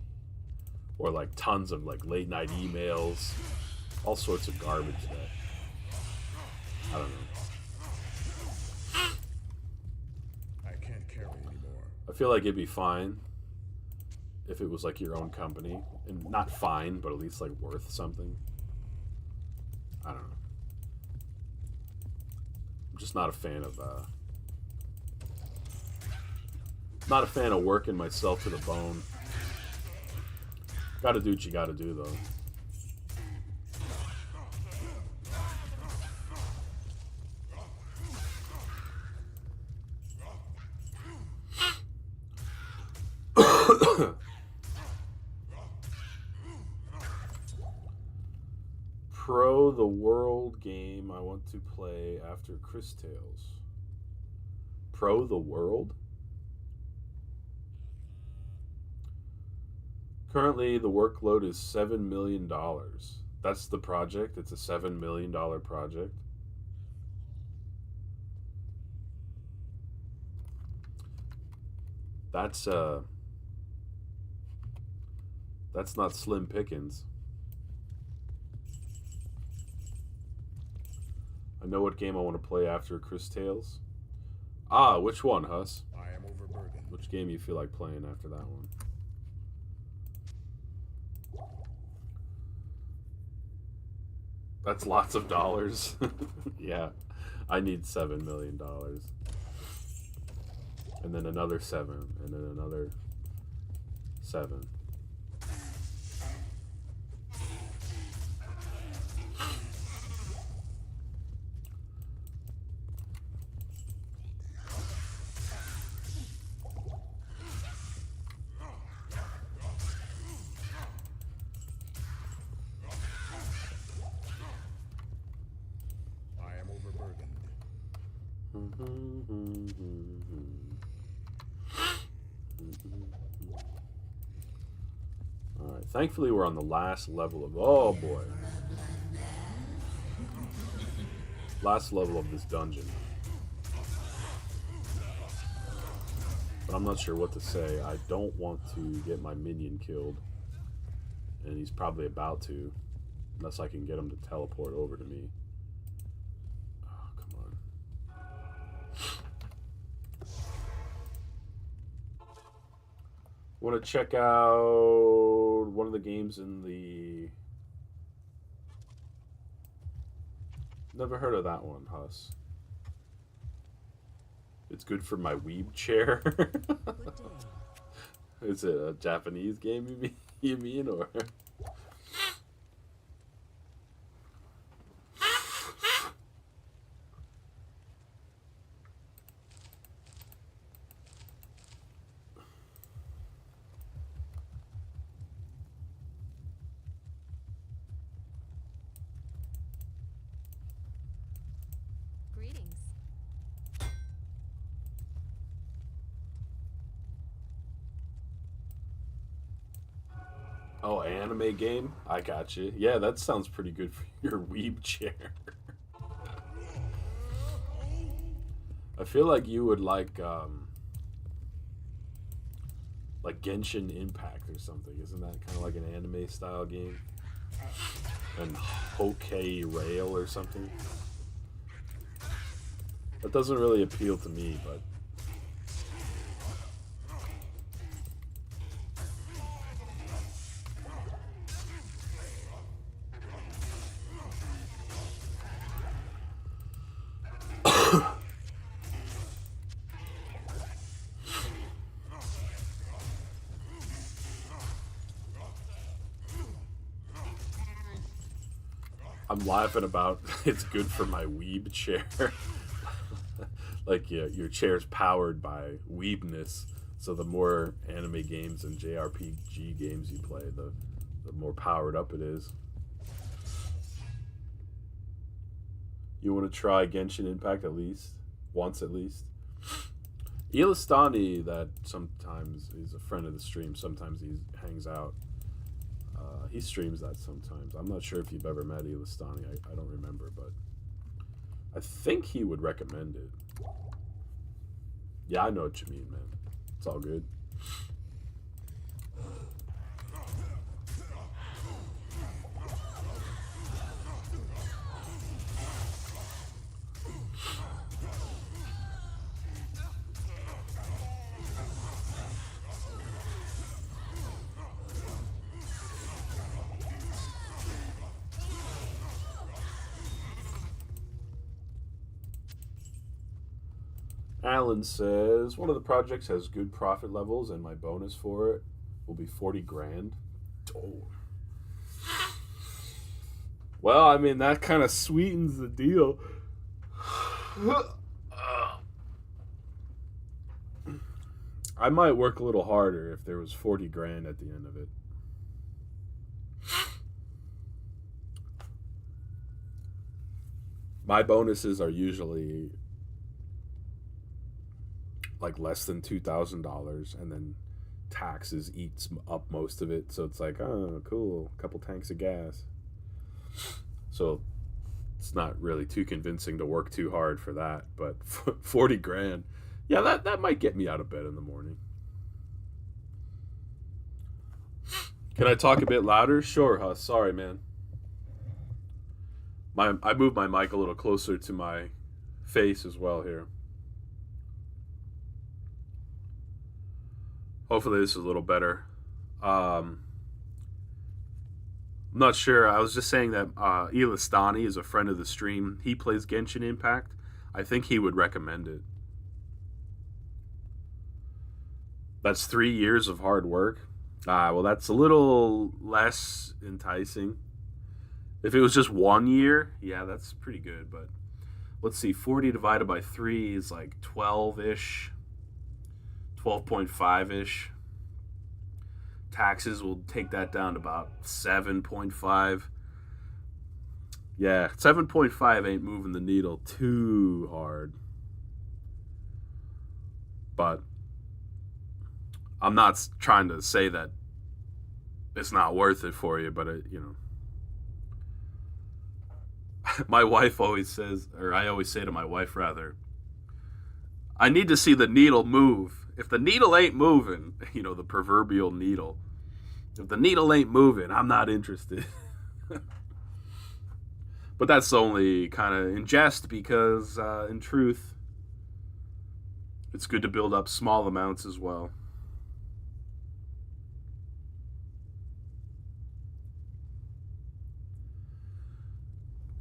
S2: or like tons of like late night emails, all sorts of garbage that I don't know.
S1: I can't carry anymore.
S2: I feel like it'd be fine if it was like your own company, and not fine, but at least like worth something. I don't know. I'm just not a fan of working myself to the bone. Gotta do what you gotta do, though. Pro the World game I want to play after Chris Tales. Pro the World? Currently, the workload is $7 million. That's the project. It's a $7 million project. That's not slim pickings. I know what game I want to play after Chris Tales. Ah, which one, Huss?
S1: I am overburdened.
S2: Which game you feel like playing after that one? That's lots of dollars. Yeah, I need $7 million. And then another 7, and then another 7. Alright, thankfully we're on the last level of... Oh boy. Last level of this dungeon. But I'm not sure what to say. I don't want to get my minion killed. And he's probably about to. Unless I can get him to teleport over to me. Want to check out one of the games in the... Never heard of that one, Huss. It's good for my weeb chair. Is it a Japanese game you mean or?
S3: Greetings.
S2: Oh, anime game? I got you. Yeah, that sounds pretty good for your weeb chair. I feel like you would like Genshin Impact or something. Isn't that kind of like an anime style game? And Hokkei Rail or something. That doesn't really appeal to me, but I'm laughing about it's good for my weeb chair. Like, yeah, your chair's powered by weebness, so the more anime games and JRPG games you play, the more powered up it is. You want to try Genshin Impact at least? Once at least? Ilistani, that sometimes is a friend of the stream, sometimes he hangs out. He streams that sometimes. I'm not sure if you've ever met Ilistani. I don't remember, but I think he would recommend it. Yeah, I know what you mean, man. It's all good. Alan says, one of the projects has good profit levels and my bonus for it will be 40 grand. Oh. Well, I mean, that kind of sweetens the deal. I might work a little harder if there was 40 grand at the end of it. My bonuses are usually like less than $2,000, and then taxes eats up most of it. So it's like, oh, cool, a couple tanks of gas. So it's not really too convincing to work too hard for that. But 40 grand, yeah, that might get me out of bed in the morning. Can I talk a bit louder? Sure, Huss. Sorry, man. I moved my mic a little closer to my face as well here. Hopefully this is a little better. I'm not sure. I was just saying that Ilistani is a friend of the stream. He plays Genshin Impact. I think he would recommend it. That's 3 years of hard work. Well, that's a little less enticing. If it was just 1 year, yeah, that's pretty good. But let's see, 40 divided by 3 is like 12-ish. 12.5-ish. Taxes will take that down to about 7.5. Yeah, 7.5 ain't moving the needle too hard. But I'm not trying to say that it's not worth it for you, but you know. My wife always says, or I always say to my wife rather, I need to see the needle move. If the needle ain't moving, you know, the proverbial needle, if the needle ain't moving, I'm not interested. But that's only kind of in jest because, in truth, it's good to build up small amounts as well.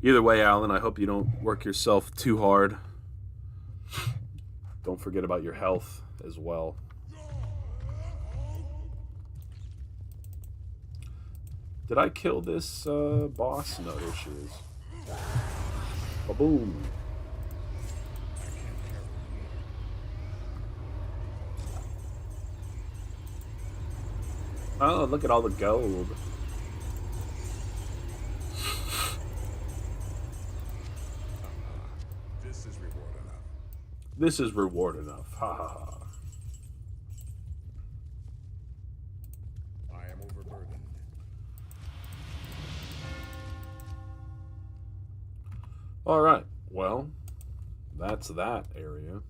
S2: Either way, Alan, I hope you don't work yourself too hard. Don't forget about your health as well. Did I kill this boss? No, there she is. Ba-boom. Oh, look at all the gold.
S1: This is reward enough.
S2: This is reward enough. Ha ha ha.
S1: I am overburdened.
S2: Alright, well, that's that area.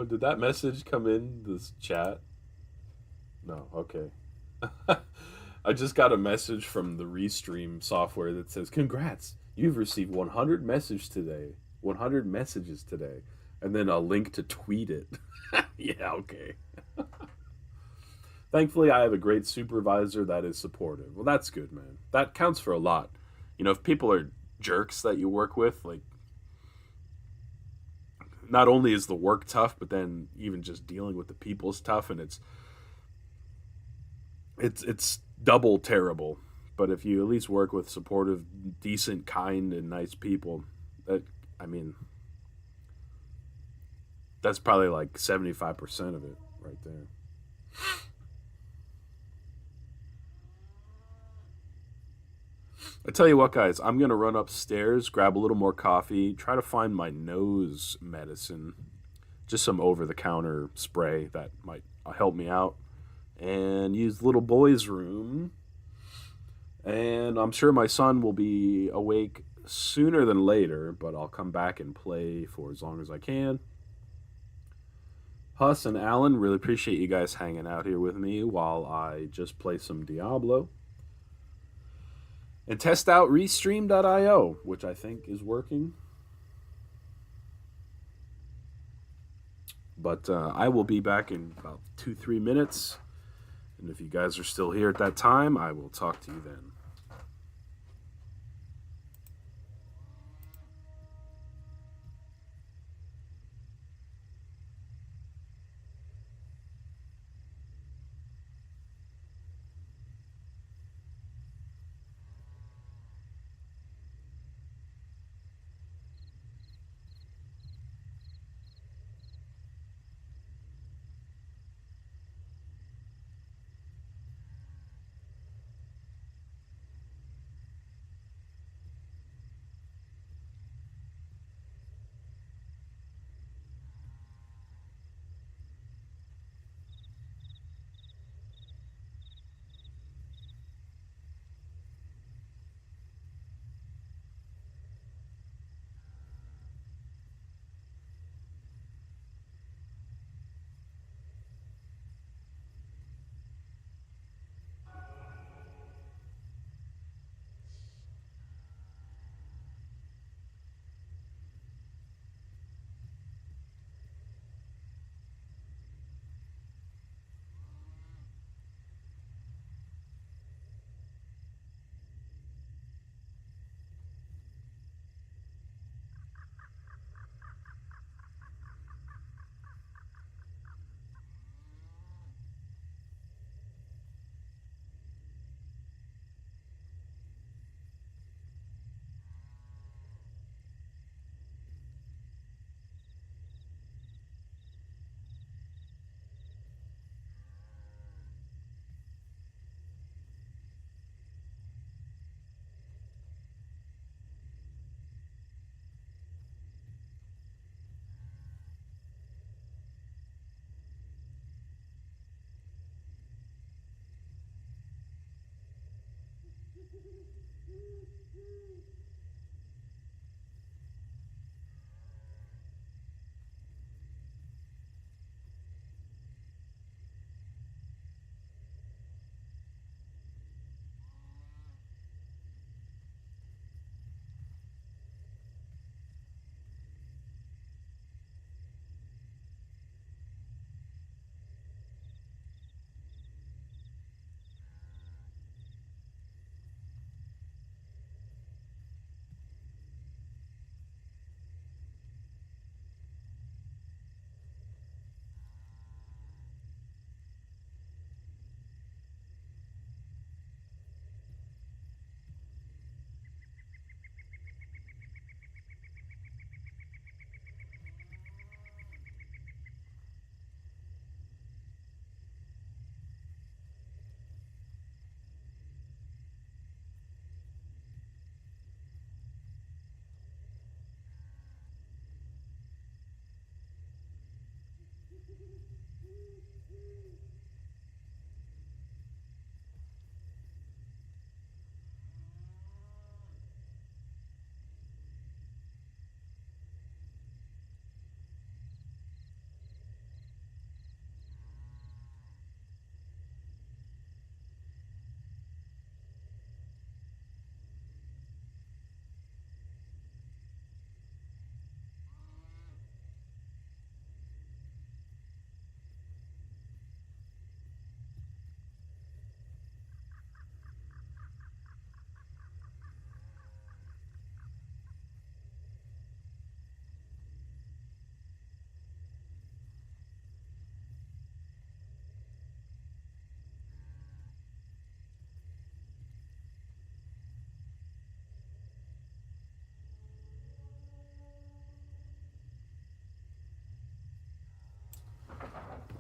S2: Did that message come in this chat? No, okay. I just got a message from the Restream software that says, "Congrats, you've received 100 messages today. 100 messages today." And then a link to tweet it. Yeah, okay. Thankfully, I have a great supervisor that is supportive. Well, that's good, man. That counts for a lot. You know, if people are jerks that you work with, like, not only is the work tough, but then even just dealing with the people is tough, and it's double terrible. But if you at least work with supportive, decent, kind, and nice people, that, I mean, that's probably like 75% of it right there. I tell you what, guys, I'm going to run upstairs, grab a little more coffee, try to find my nose medicine, just some over-the-counter spray that might help me out, and use little boy's room. And I'm sure my son will be awake sooner than later, but I'll come back and play for as long as I can. Huss and Alan, really appreciate you guys hanging out here with me while I just play some Diablo. And test out Restream.io, which I think is working. But I will be back in about 2-3 minutes. And if you guys are still here at that time, I will talk to you then.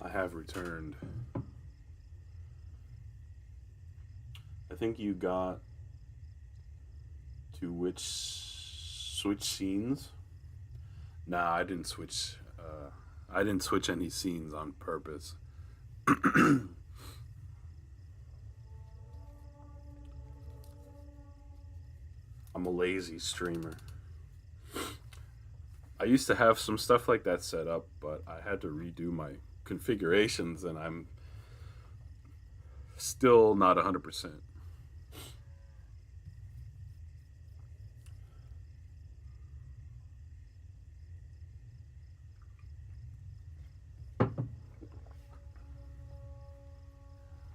S2: I have returned. I think you got to which switch scenes? Nah, I didn't switch. I didn't switch any scenes on purpose. I'm a lazy streamer. I used to have some stuff like that set up, but I had to redo my configurations, and I'm still not 100%.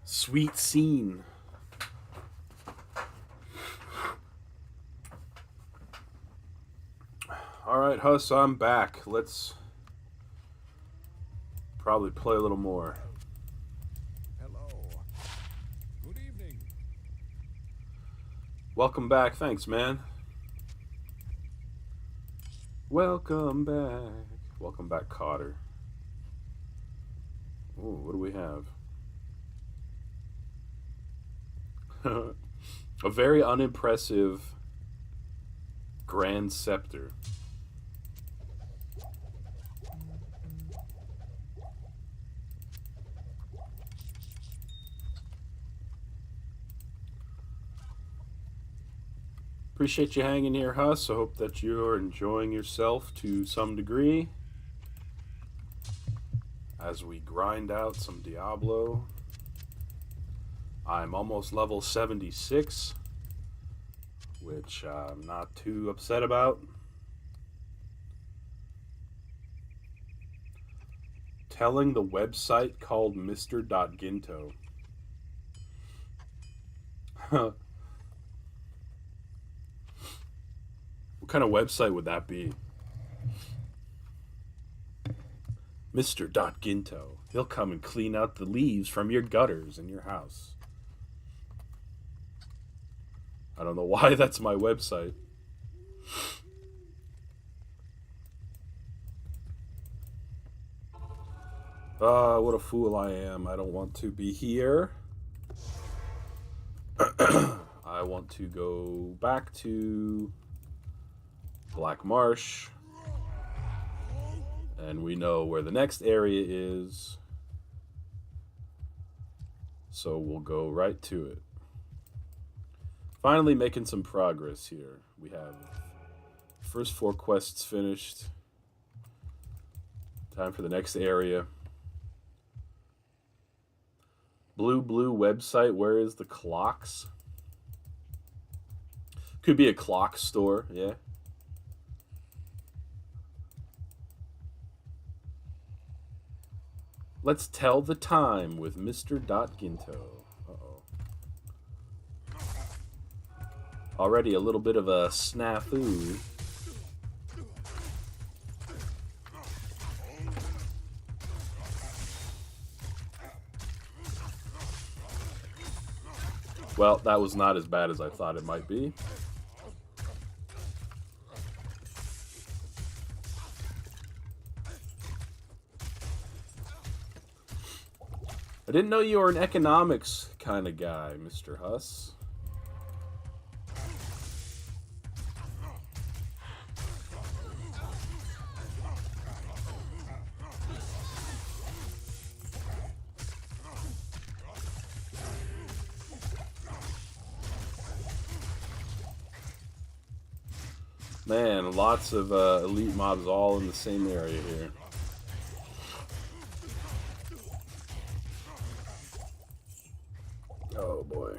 S2: Sweet scene. Alright, Huss, I'm back. Let's probably play a little more.
S1: Hello. Good evening.
S2: Welcome back. Thanks, man. Welcome back. Welcome back, Cotter. Ooh, what do we have? A very unimpressive Grand Scepter. Appreciate you hanging here, Huss. I hope that you're enjoying yourself to some degree as we grind out some Diablo. I'm almost level 76, which I'm not too upset about. Telling the website called Mr.Ginto. What kind of website would that be? Mr. Ginto. He'll come and clean out the leaves from your gutters in your house. I don't know why that's my website. What a fool I am. I don't want to be here. I want to go back to Black Marsh. And we know where the next area is. So we'll go right to it. Finally making some progress here. We have first 4 quests finished. Time for the next area. Blue website. Where is the clocks? Could be a clock store, yeah. Let's tell the time with Mr. Ginto. Uh-oh. Already a little bit of a snafu. Well, that was not as bad as I thought it might be. I didn't know you were an economics kind of guy, Mr. Huss. Man, lots of elite mobs all in the same area here. Oh boy.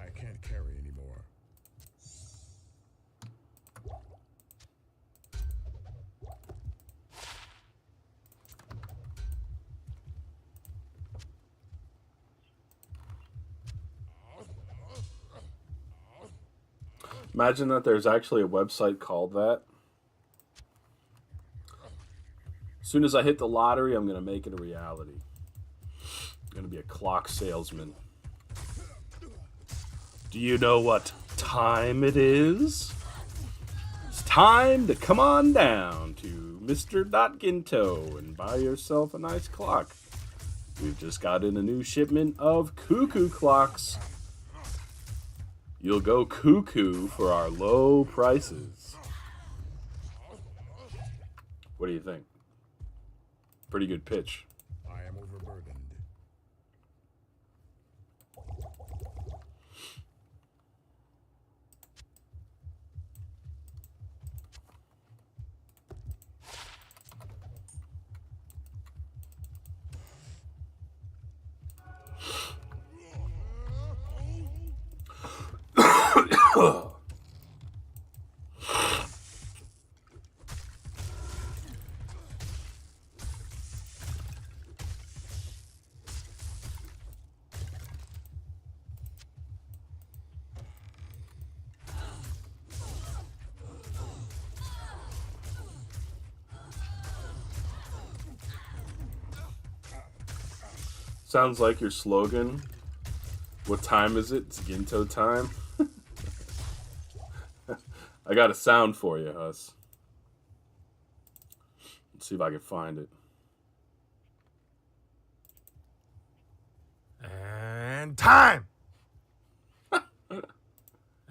S1: I can't carry anymore.
S2: Imagine that there's actually a website called that. As soon as I hit the lottery, I'm going to make it a reality. I'm going to be a clock salesman. Do you know what time it is? It's time to come on down to Mr. Ginto and buy yourself a nice clock. We've just got in a new shipment of cuckoo clocks. You'll go cuckoo for our low prices. What do you think? Pretty good pitch.
S1: I am overburdened.
S2: Sounds like your slogan. What time is it? It's Ginto time. I got a sound for you, Huss. Let's see if I can find it.
S4: And time!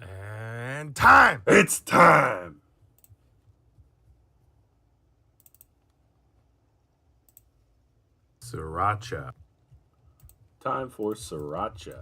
S4: And time!
S2: It's time! Sriracha. Time for sriracha.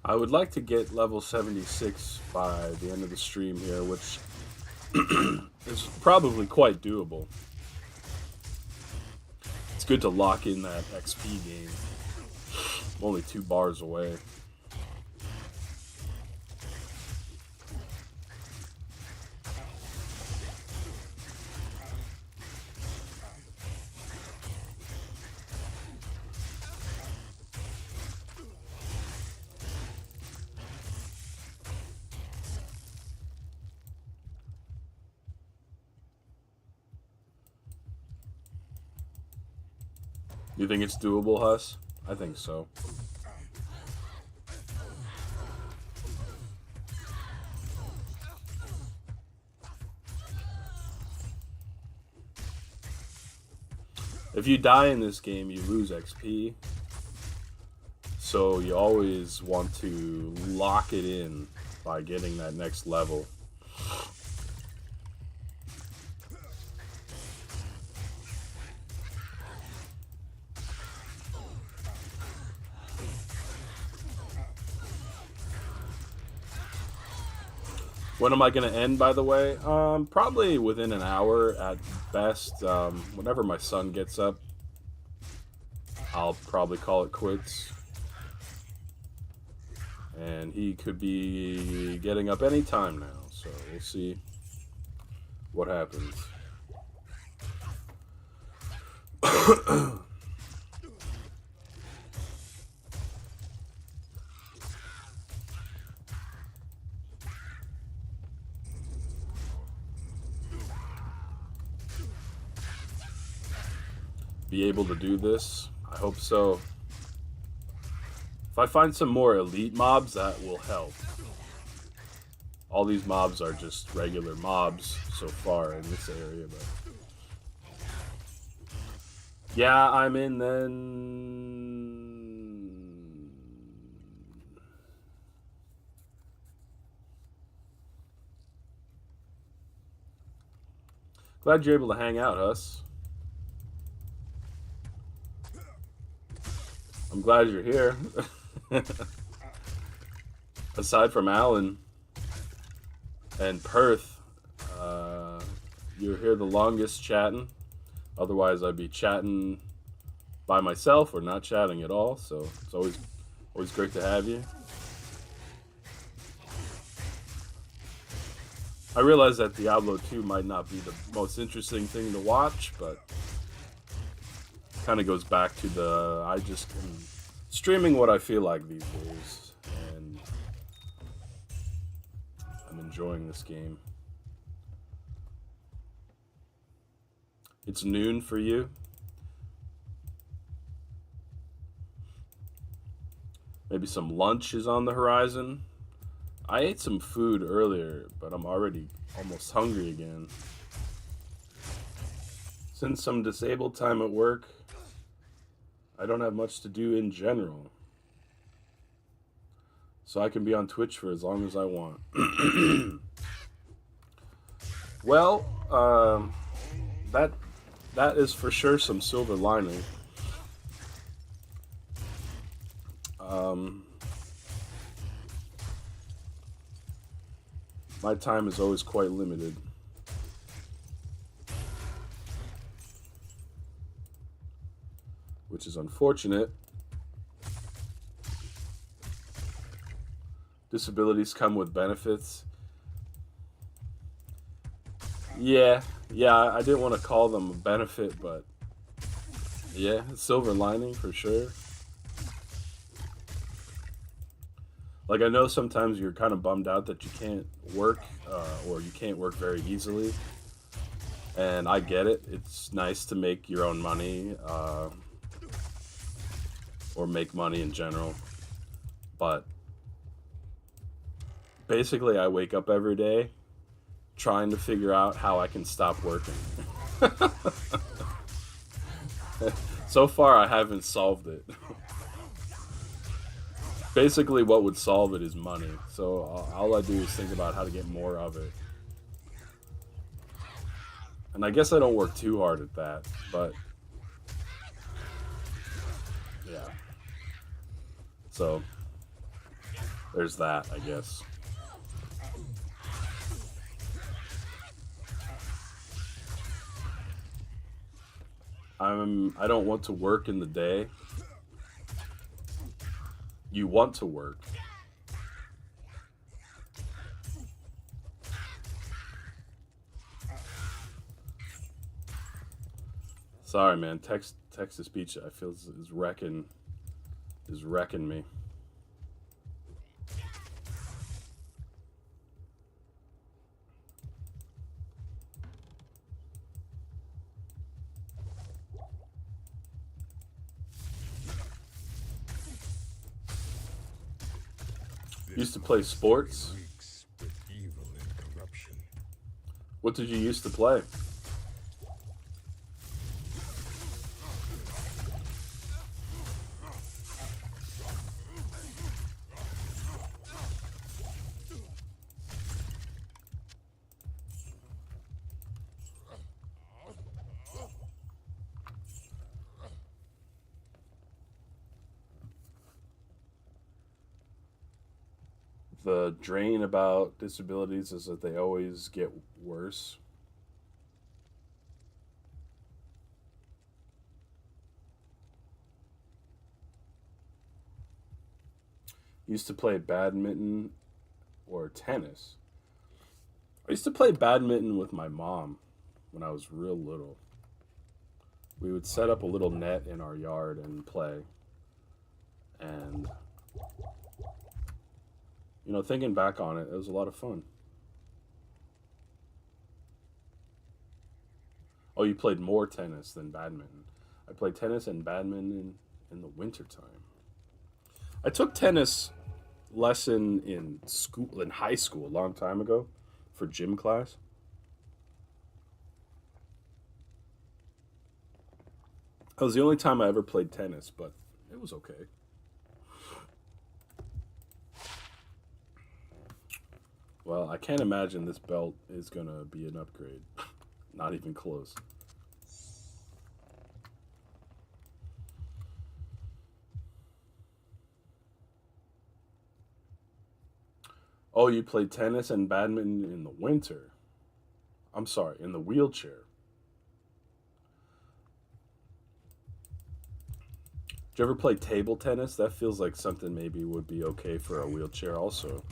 S2: I would like to get level 76 by the end of the stream here, which is probably quite doable. It's good to lock in that XP game. I'm only 2 bars away. You think it's doable, Huss? I think so. If you die in this game, you lose XP. So you always want to lock it in by getting that next level. When am I going to end, by the way? Probably within an hour at best. Whenever my son gets up, I'll probably call it quits. And he could be getting up any time now, so we'll see. What happens? Be able to do this? I hope so. If I find some more elite mobs, that will help. All these mobs are just regular mobs so far in this area, but yeah, I'm in then. Glad you're able to hang out, Huss. I'm glad you're here. Aside from Alan and Perth, you're here the longest chatting. Otherwise, I'd be chatting by myself or not chatting at all. So it's always great to have you. I realize that Diablo 2 might not be the most interesting thing to watch, but kind of goes back to the I just am streaming what I feel like these days, and I'm enjoying this game. It's noon for you. Maybe some lunch is on the horizon. I ate some food earlier, but I'm already almost hungry again. Since some disabled time at work, I don't have much to do in general. So I can be on Twitch for as long as I want. Well, that is for sure some silver lining. My time is always quite limited. Which is unfortunate. Disabilities come with benefits. Yeah, I didn't want to call them a benefit, but yeah, silver lining for sure. Like, I know sometimes you're kind of bummed out that you can't work, or you can't work very easily. And I get it. It's nice to make your own money, or make money in general. But basically, I wake up every day trying to figure out how I can stop working. So far, I haven't solved it. Basically, what would solve it is money. So all I do is think about how to get more of it. And I guess I don't work too hard at that, but yeah. So there's that, I guess. I don't want to work in the day. You want to work. Sorry, man. Text to speech, I feel is wrecking me. Used to play sports.
S1: With evil and corruption.
S2: What did you used to play? The drain about disabilities is that they always get worse. Used to play badminton or tennis. I used to play badminton with my mom when I was real little. We would set up a little net in our yard and play. And, you know, thinking back on it, it was a lot of fun. Oh, you played more tennis than badminton. I played tennis and badminton in the wintertime. I took tennis lesson in school, in high school, a long time ago for gym class. That was the only time I ever played tennis, but it was okay. Well, I can't imagine this belt is gonna be an upgrade. Not even close. Oh, you played tennis and badminton in the winter. I'm sorry, in the wheelchair. Did you ever play table tennis? That feels like something maybe would be okay for a wheelchair also.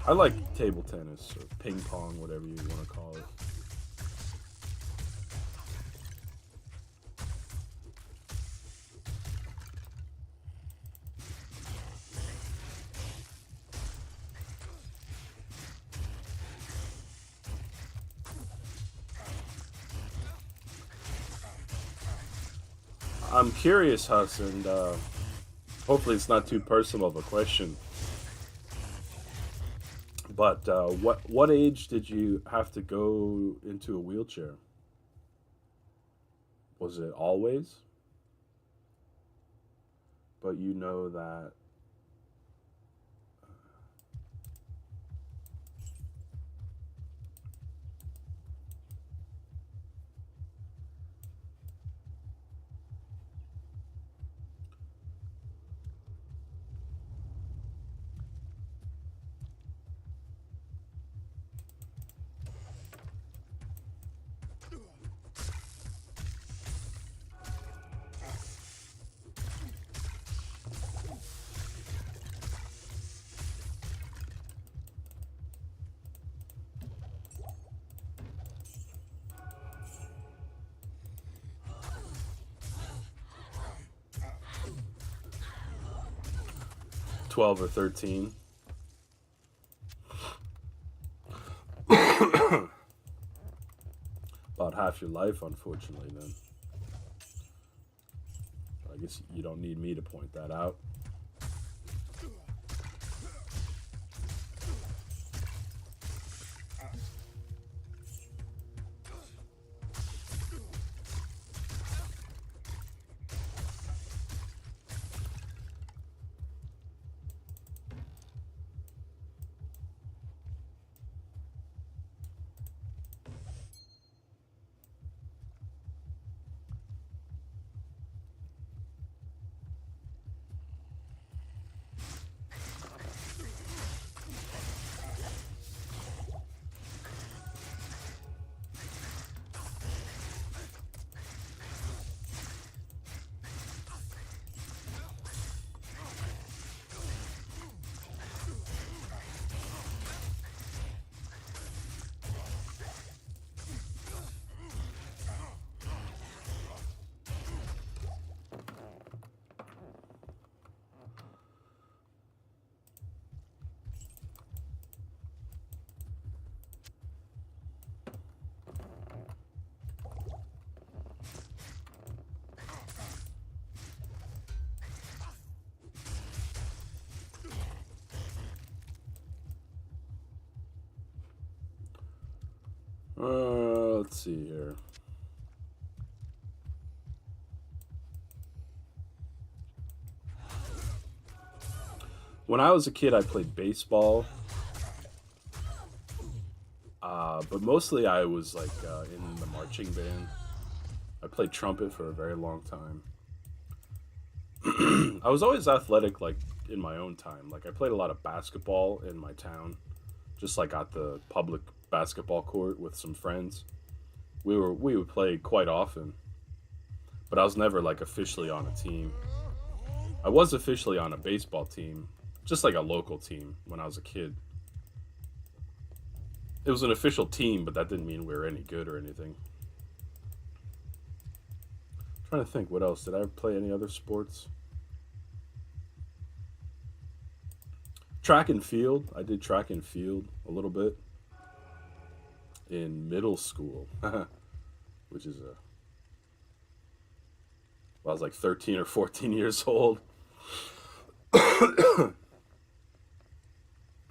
S2: I like table tennis or ping pong, whatever you want to call it. I'm curious, Huss, and hopefully it's not too personal of a question. But what age did you have to go into a wheelchair? Was it always? But you know that 12 or 13. About half your life, unfortunately, then. I guess you don't need me to point that out. Let's see here. When I was a kid, I played baseball, but mostly I was like in the marching band. I played trumpet for a very long time. I was always athletic, like in my own time. Like I played a lot of basketball in my town, just like at the public basketball court with some friends. We would play quite often, but I was never like officially on a team. I was officially on a baseball team, just like a local team when I was a kid. It was an official team, but that didn't mean we were any good or anything. I'm trying to think, what else? Did I play any other sports? Track and field. I did track and field a little bit in middle school, which is I was like 13 or 14 years old.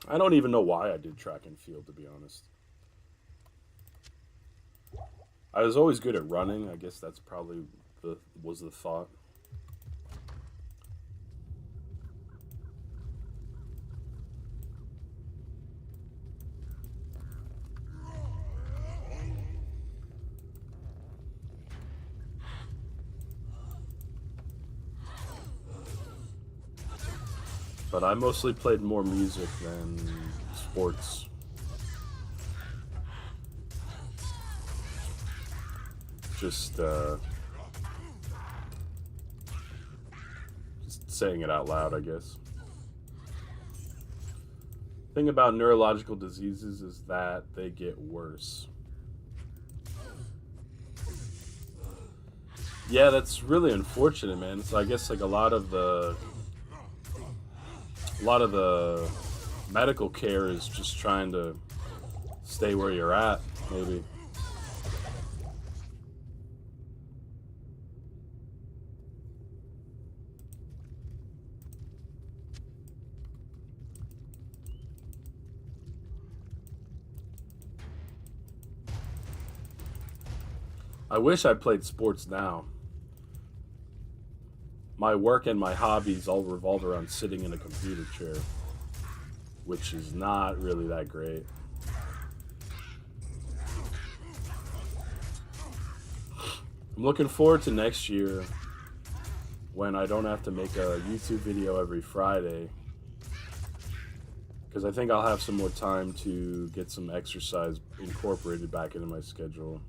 S2: I don't even know why I did track and field, to be honest. I was always good at running. I guess that's probably was the thought. But I mostly played more music than sports. Just saying it out loud, I guess. Thing about neurological diseases is that they get worse. Yeah, that's really unfortunate, man. So I guess like a lot of the medical care is just trying to stay where you're at, maybe. I wish I played sports now. My work and my hobbies all revolve around sitting in a computer chair, which is not really that great. I'm looking forward to next year when I don't have to make a YouTube video every Friday, because I think I'll have some more time to get some exercise incorporated back into my schedule.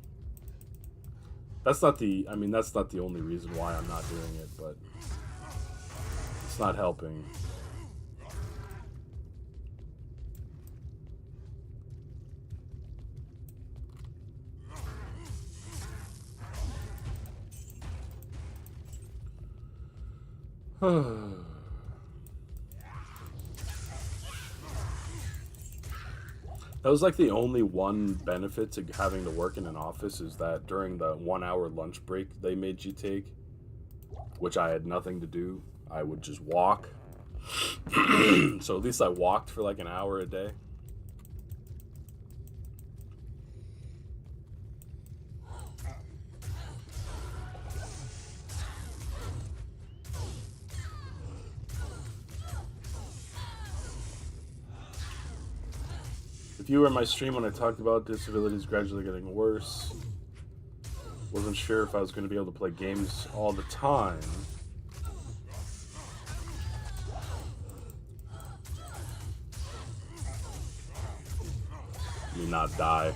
S2: That's not the only reason why I'm not doing it, but it's not helping. That was like the only one benefit to having to work in an office, is that during the 1 hour lunch break they made you take, which I had nothing to do, I would just walk. So at least I walked for like an hour a day. If you were in my stream when I talked about disabilities gradually getting worse, wasn't sure if I was going to be able to play games all the time. I mean, not die.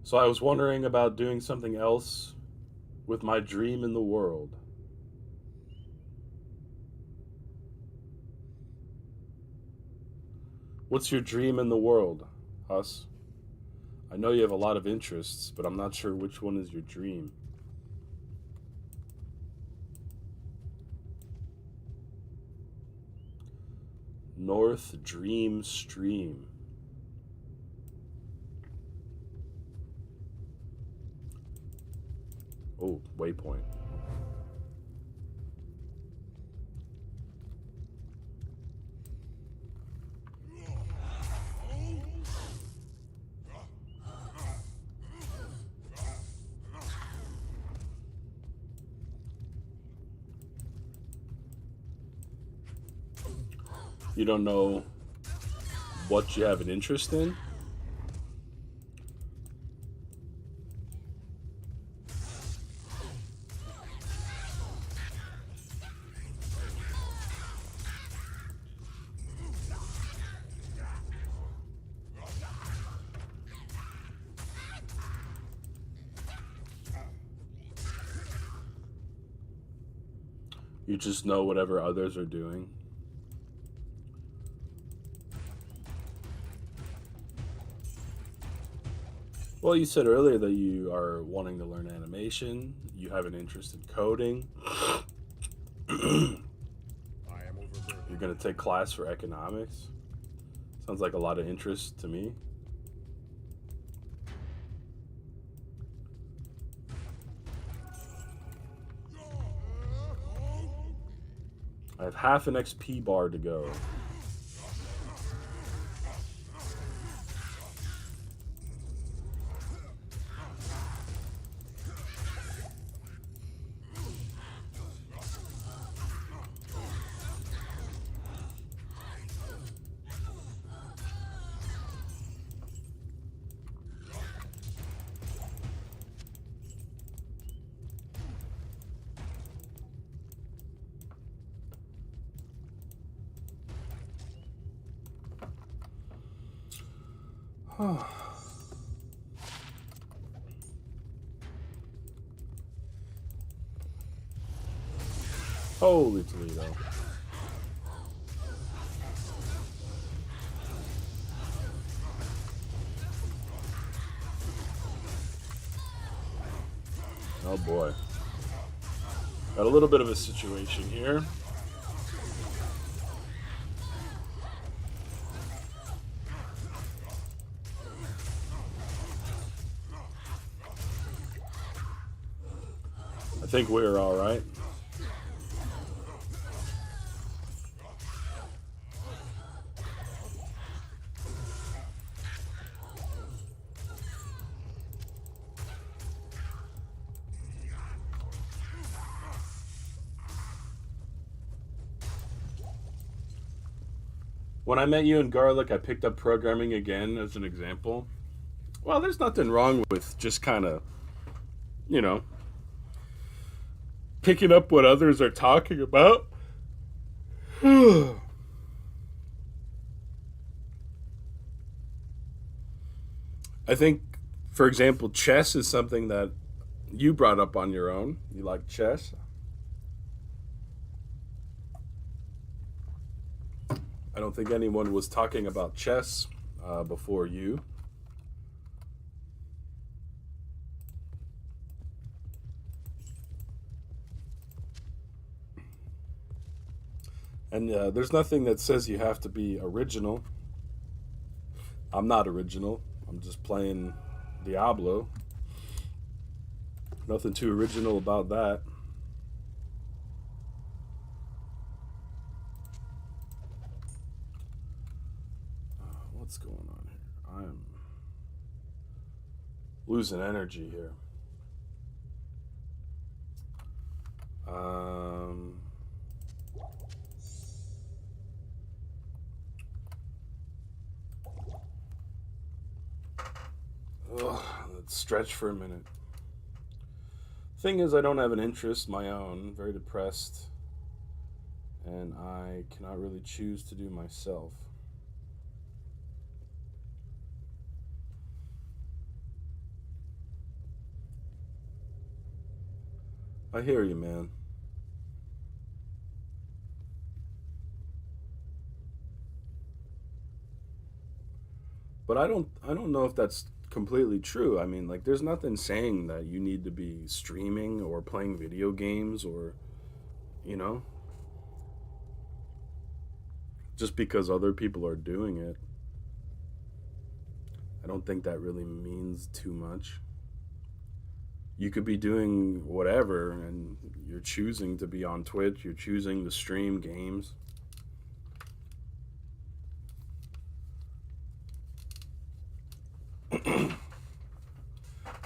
S2: So I was wondering about doing something else with my dream in the world. What's your dream in the world, Huss? I know you have a lot of interests, but I'm not sure which one is your dream. North Dream Stream. Oh, waypoint. You don't know what you have an interest in? You just know whatever others are doing. Well, you said earlier that you are wanting to learn animation. You have an interest in coding.
S1: I am overburdened.
S2: You're going to take class for economics. Sounds like a lot of interest to me. I have half an XP bar to go. Holy Toledo. Oh boy. Got a little bit of a situation here. I think we're all right. When I met you in Garlic, I picked up programming again as an example. Well, there's nothing wrong with just kind of, you know, picking up what others are talking about. I think, for example, chess is something that you brought up on your own. You like chess? I don't think anyone was talking about chess before you. And there's nothing that says you have to be original. I'm not original. I'm just playing Diablo. Nothing too original about that. What's going on here? I'm losing energy here. Let's stretch for a minute. Thing is, I don't have an interest, my own. Very depressed. And I cannot really choose to do myself. I hear you, man. But I don't know if that's completely true. I mean, like, there's nothing saying that you need to be streaming or playing video games or, you know, just because other people are doing it. I don't think that really means too much. You could be doing whatever and you're choosing to be on Twitch, you're choosing to stream games.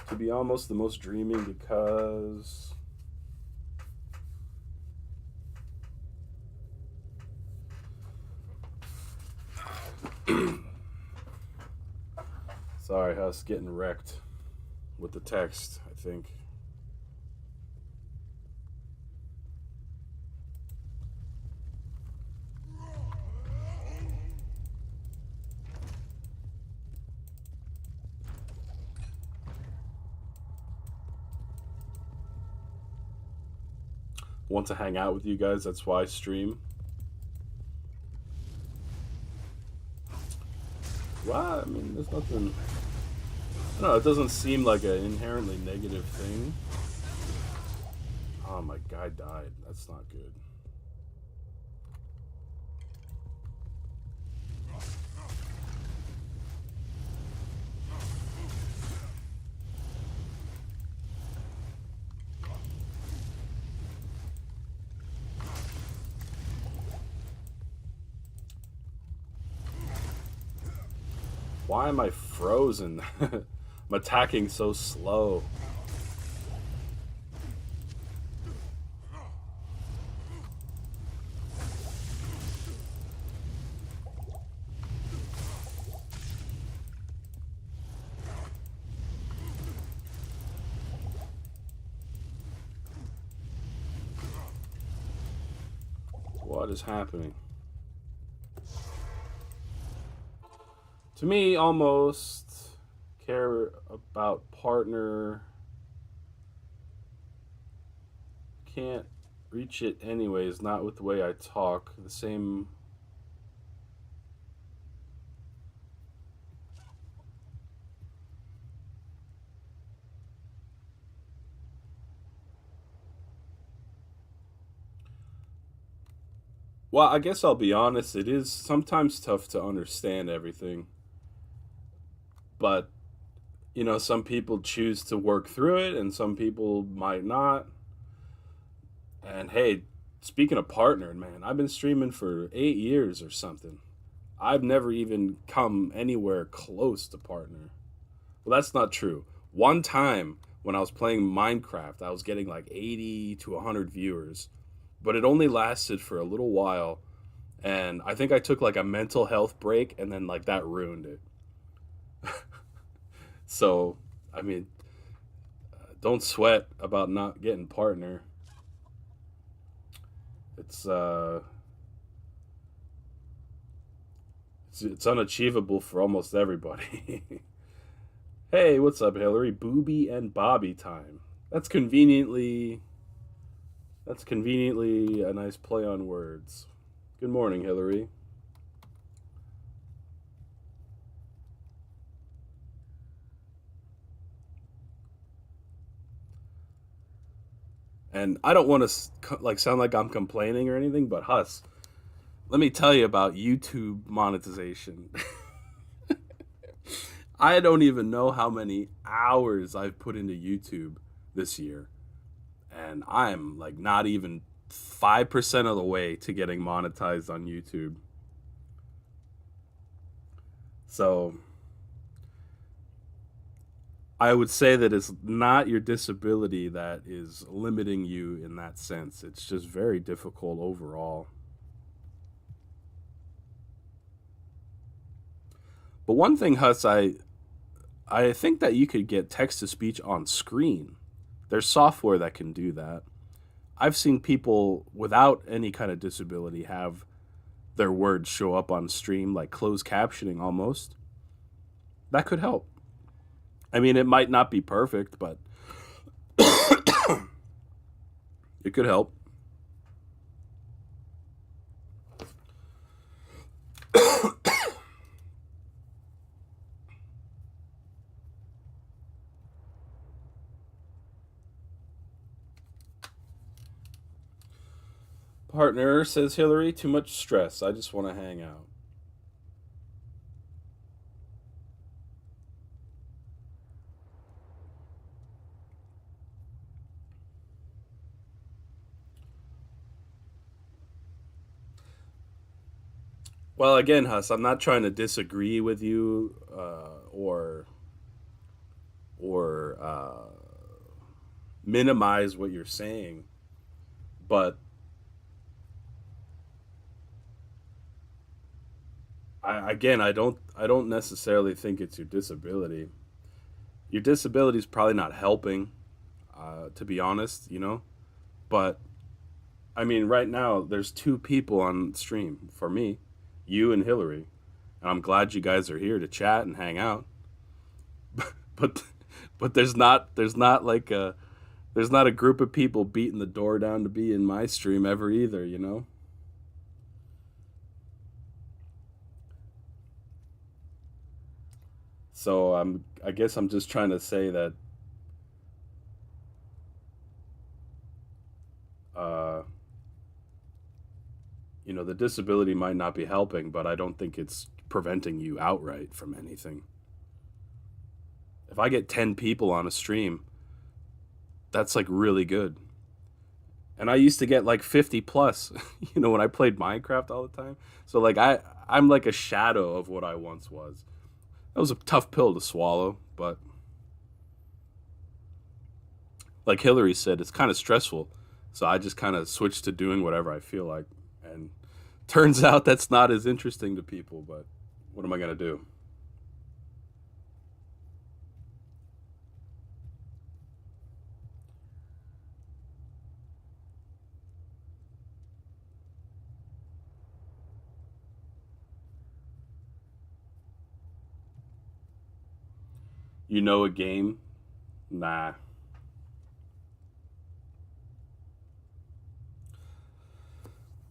S2: To be almost the most dreaming because sorry, I was getting wrecked with the text, I think. Want to hang out with you guys, that's why I stream. Well, I mean, there's nothing I don't know, it doesn't seem like an inherently negative thing. Oh, my guy died. That's not good. Why am I frozen? I'm attacking so slow. What is happening? To me, almost care about partner. Can't reach it anyways, not with the way I talk. The same. Well, I guess I'll be honest, it is sometimes tough to understand everything. But, some people choose to work through it and some people might not. And hey, speaking of partner, man, I've been streaming for 8 years or something. I've never even come anywhere close to partner. Well, that's not true. One time when I was playing Minecraft, I was getting like 80 to 100 viewers, but it only lasted for a little while. And I think I took like a mental health break, and then like that ruined it. So, I mean, don't sweat about not getting partner. It's it's unachievable for almost everybody. Hey, what's up, Hillary? Booby and Bobby time. That's conveniently a nice play on words. Good morning, Hillary. And I don't want to like sound like I'm complaining or anything, but Huss, let me tell you about YouTube monetization. I don't even know how many hours I've put into YouTube this year, and I'm like not even 5% of the way to getting monetized on YouTube. So I would say that it's not your disability that is limiting you in that sense. It's just very difficult overall. But one thing, Huss, I think that you could get text to speech on screen. There's software that can do that. I've seen people without any kind of disability have their words show up on stream, like closed captioning almost. That could help. I mean, it might not be perfect, but it could help. Partner, says Hillary, too much stress. I just want to hang out. Well, again, Huss, I'm not trying to disagree with you or minimize what you're saying, but I don't necessarily think it's your disability. Your disability is probably not helping, to be honest. But I mean, right now there's two people on stream for me, you and Hillary, and I'm glad you guys are here to chat and hang out. but but there's not like there's not a group of people beating the door down to be in my stream ever either. So I guess I'm just trying to say that you know, the disability might not be helping, but I don't think it's preventing you outright from anything. If I get 10 people on a stream, that's like really good. And I used to get like 50 plus, you know, when I played Minecraft all the time. So like I'm like a shadow of what I once was. That was a tough pill to swallow, but like Hillary said, it's kind of stressful. So I just kind of switched to doing whatever I feel like. And turns out that's not as interesting to people, but what am I going to do? You know a game? Nah.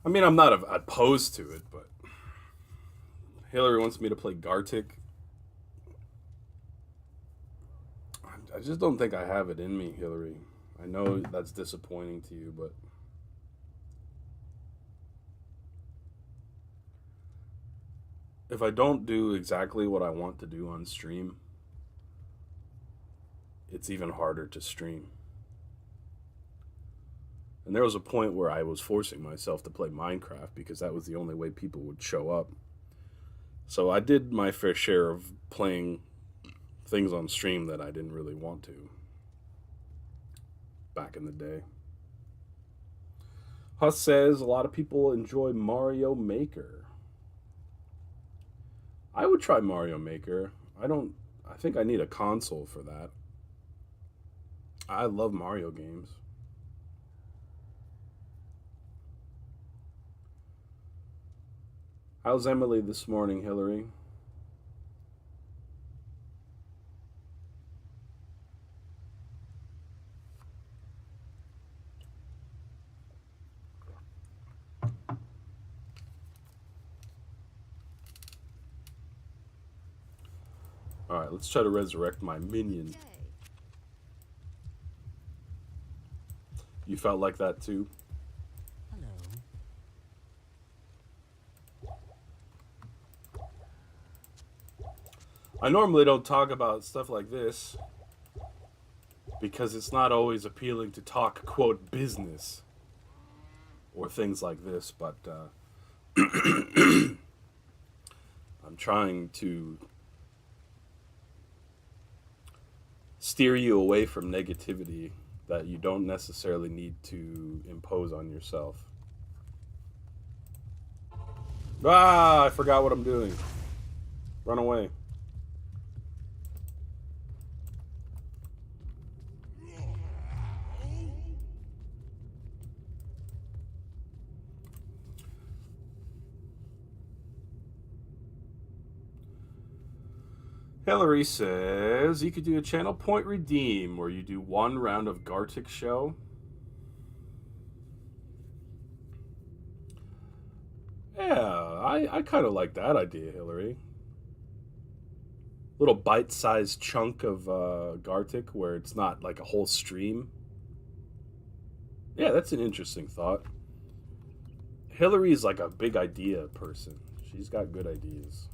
S2: I mean, I'm not opposed to it, but Hillary wants me to play Gartic. I just don't think I have it in me, Hillary. I know that's disappointing to you, but if I don't do exactly what I want to do on stream, it's even harder to stream. And there was a point where I was forcing myself to play Minecraft because that was the only way people would show up. So I did my fair share of playing things on stream that I didn't really want to back in the day. Huss says a lot of people enjoy Mario Maker. I would try Mario Maker. I think I need a console for that. I love Mario games. How's Emily this morning, Hillary? Alright, let's try to resurrect my minion. You felt like that too? I normally don't talk about stuff like this because it's not always appealing to talk, quote, business or things like this, but I'm trying to steer you away from negativity that you don't necessarily need to impose on yourself. Ah, I forgot what I'm doing. Run away. Hillary says you could do a channel point redeem where you do one round of Gartic show. Yeah, I kind of like that idea, Hillary. Little bite-sized chunk of Gartic where it's not like a whole stream. Yeah, that's an interesting thought. Hillary's like a big idea person. She's got good ideas.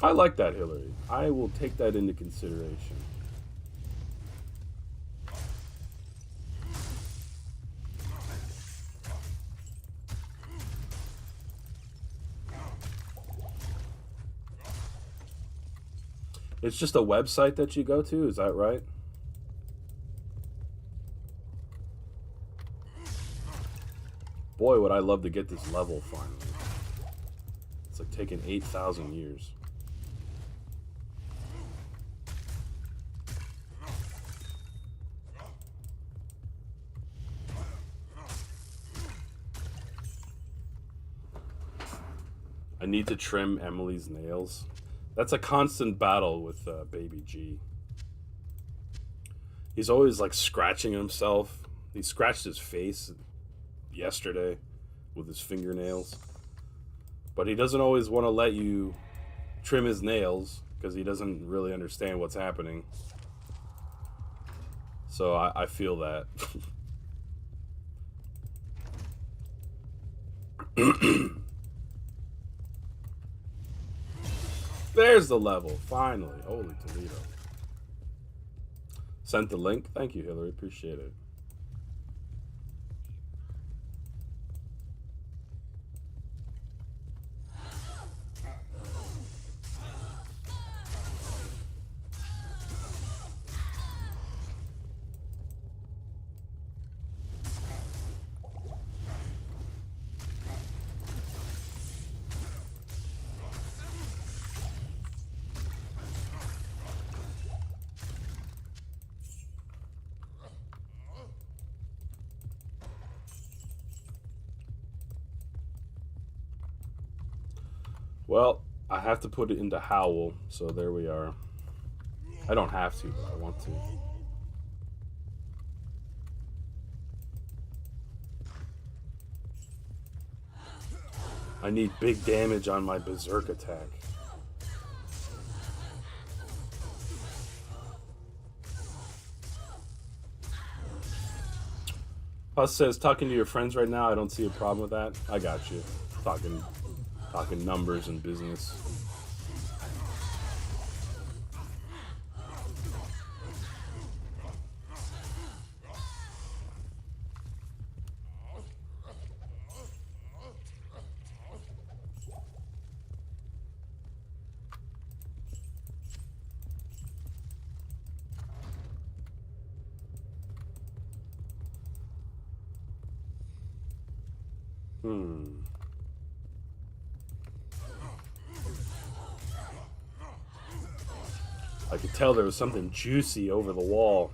S2: I like that, Hillary. I will take that into consideration. It's just a website that you go to, is that right? Boy, would I love to get this level finally. It's like taking 8,000 years. I need to trim Emily's nails. That's a constant battle with Baby G. He's always like scratching himself. He scratched his face yesterday with his fingernails. But he doesn't always want to let you trim his nails because he doesn't really understand what's happening. So I feel that. There's the level, finally. Holy Toledo. Sent the link. Thank you, Hillary. Appreciate it. Well, I have to put it into Howl, so there we are. I don't have to, but I want to. I need big damage on my Berserk attack. Huss says, talking to your friends right now, I don't see a problem with that. I got you. Talking numbers and business. I could tell there was something juicy over the wall.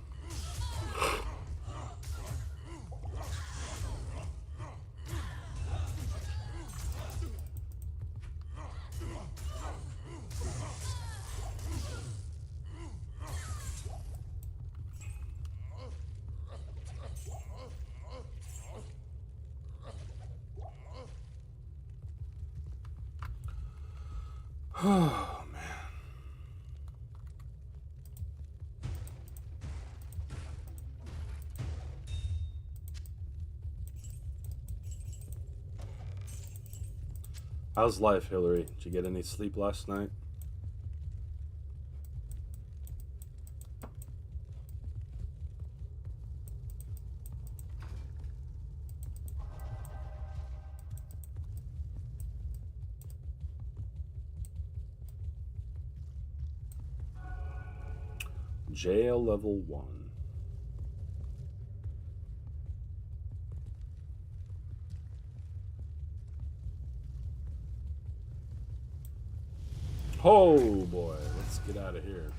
S2: Oh, man. How's life, Hillary? Did you get any sleep last night? Jail level 1. Oh boy, let's get out of here.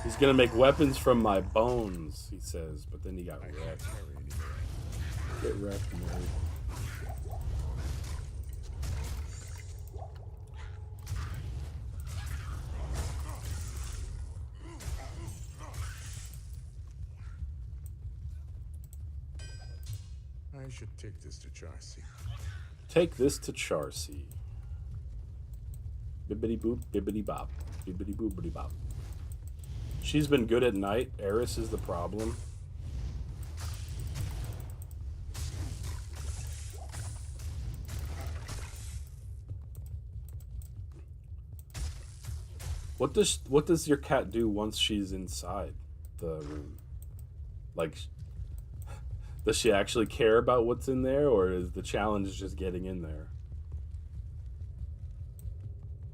S2: He's gonna make weapons from my bones, he says, but then he got wrecked. Get wrecked, man.
S1: I should take this to Charcy.
S2: Take this to Charcy. Bibbidi boop, bibbidi bop. Bibbidi boopity bop. She's been good at night. Eris is the problem. What does your cat do once she's inside the room? Like, does she actually care about what's in there, or is the challenge just getting in there?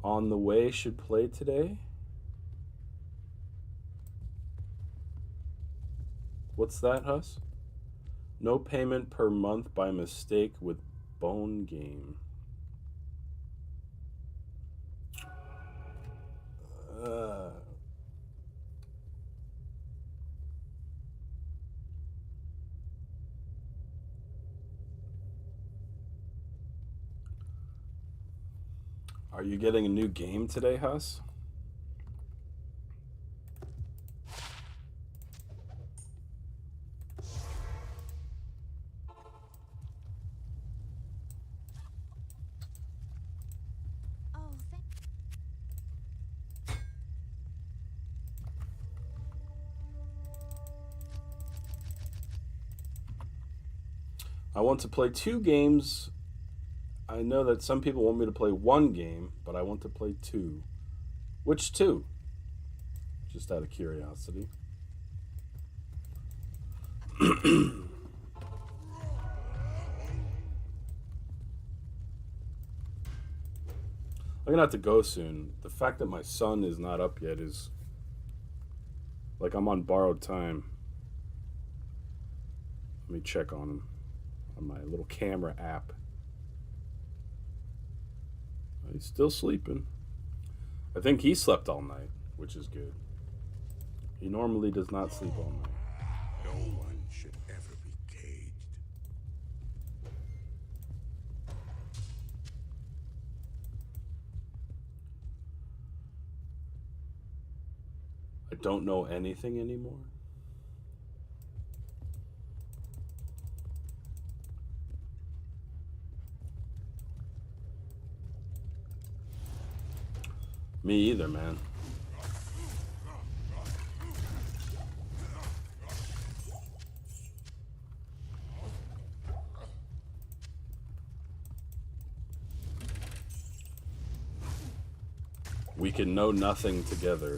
S2: On the way should play today? What's that, Huss? No payment per month by mistake with Bone Game. Are you getting a new game today, Huss? I want to play 2 games. I know that some people want me to play 1 game, but I want to play 2. Which 2? Just out of curiosity. I'm gonna have to go soon. The fact that my son is not up yet is like I'm on borrowed time. Let me check on him on my little camera app. He's still sleeping. I think he slept all night, which is good. He normally does not sleep all night.
S1: No one should ever be caged.
S2: I don't know anything anymore. Me either, man. We can know nothing together.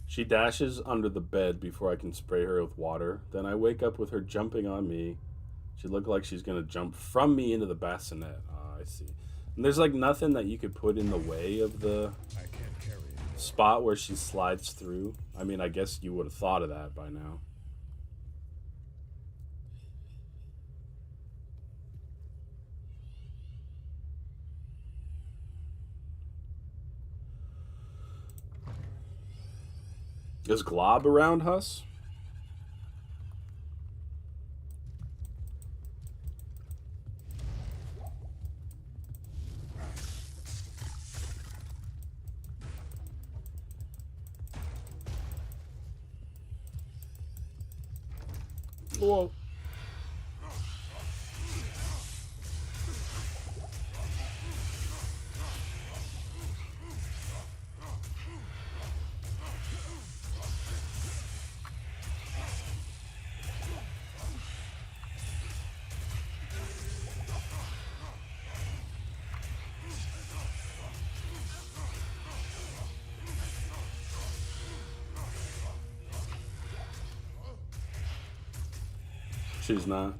S2: She dashes under the bed before I can spray her with water. Then I wake up with her jumping on me. She looked like she's going to jump from me into the bassinet. I see. And there's like nothing that you could put in the way of the spot where she slides through. I mean, I guess you would have thought of that by now. Is Glob around, Huss? Whoa. She's not.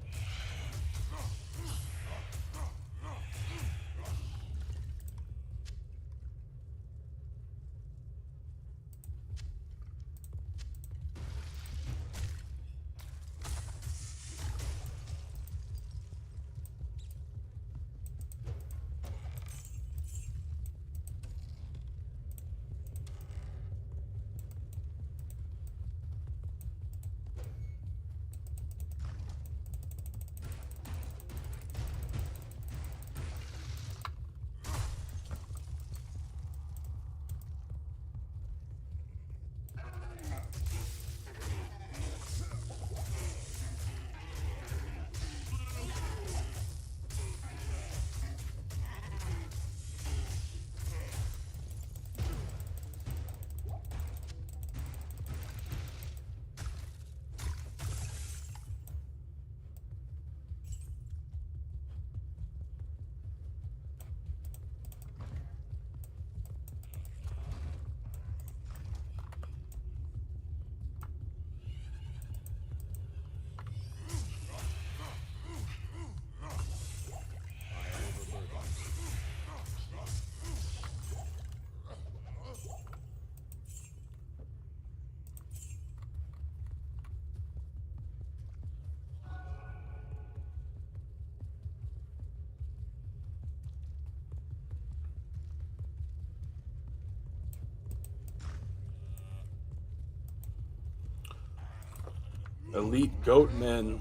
S2: Elite goat men.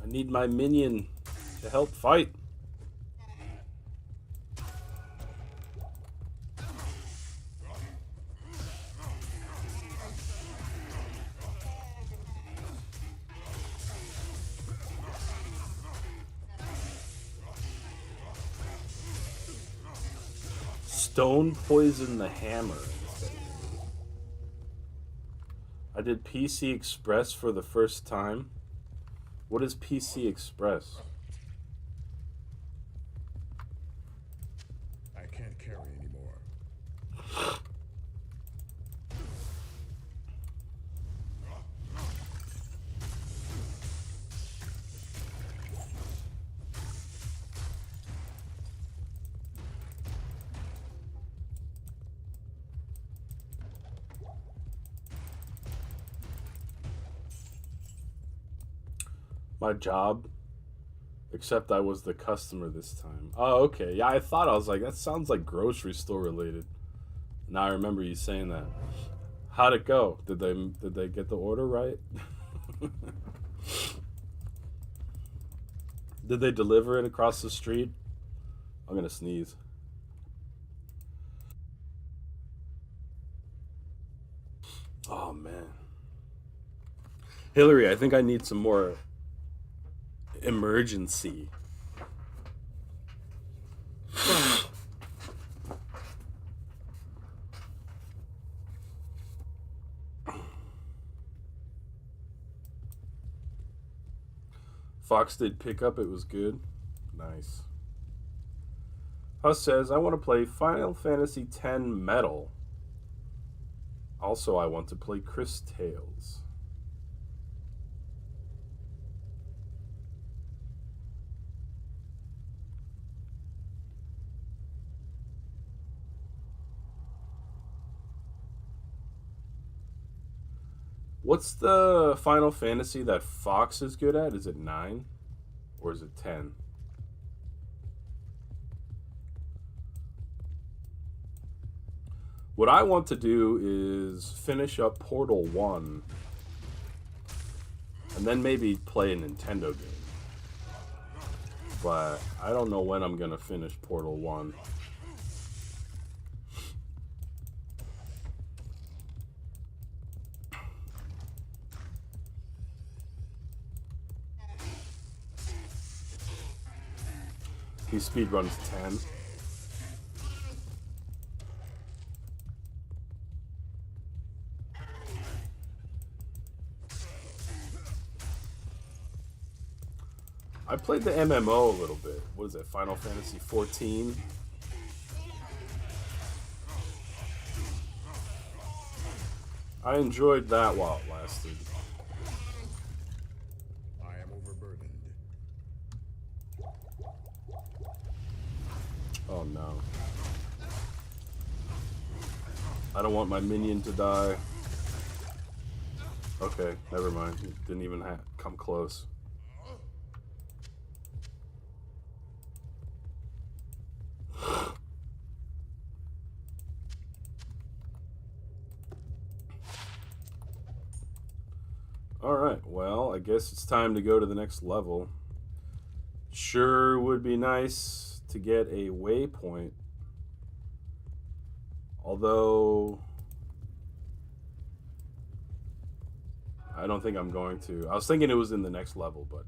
S2: I need my minion to help fight. Stone poison the hammer. I did PC Express for the first time. What is PC Express?
S1: I can't carry anymore.
S2: My job? Except I was the customer this time. Oh, okay. Yeah, I thought, I was like, that sounds like grocery store related. Now I remember you saying that. How'd it go? Did they get the order right? Did they deliver it across the street? I'm gonna sneeze. Oh man. Hillary, I think I need some more emergency. Fox did pick up, it was good. Nice. Huss says, I want to play Final Fantasy X Metal. Also, I want to play Chris Tales. What's the Final Fantasy that Fox is good at? Is it 9? Or is it 10? What I want to do is finish up Portal 1. And then maybe play a Nintendo game. But I don't know when I'm going to finish Portal 1. He speedruns 10. I played the MMO a little bit. What is it, Final Fantasy 14? I enjoyed that while it lasted.
S1: I am overburdened.
S2: Oh no. I don't want my minion to die. Okay, never mind. Didn't even come close. Alright, well, I guess it's time to go to the next level. Sure would be nice to get a waypoint. Although, I don't think I'm going to. I was thinking it was in the next level, but...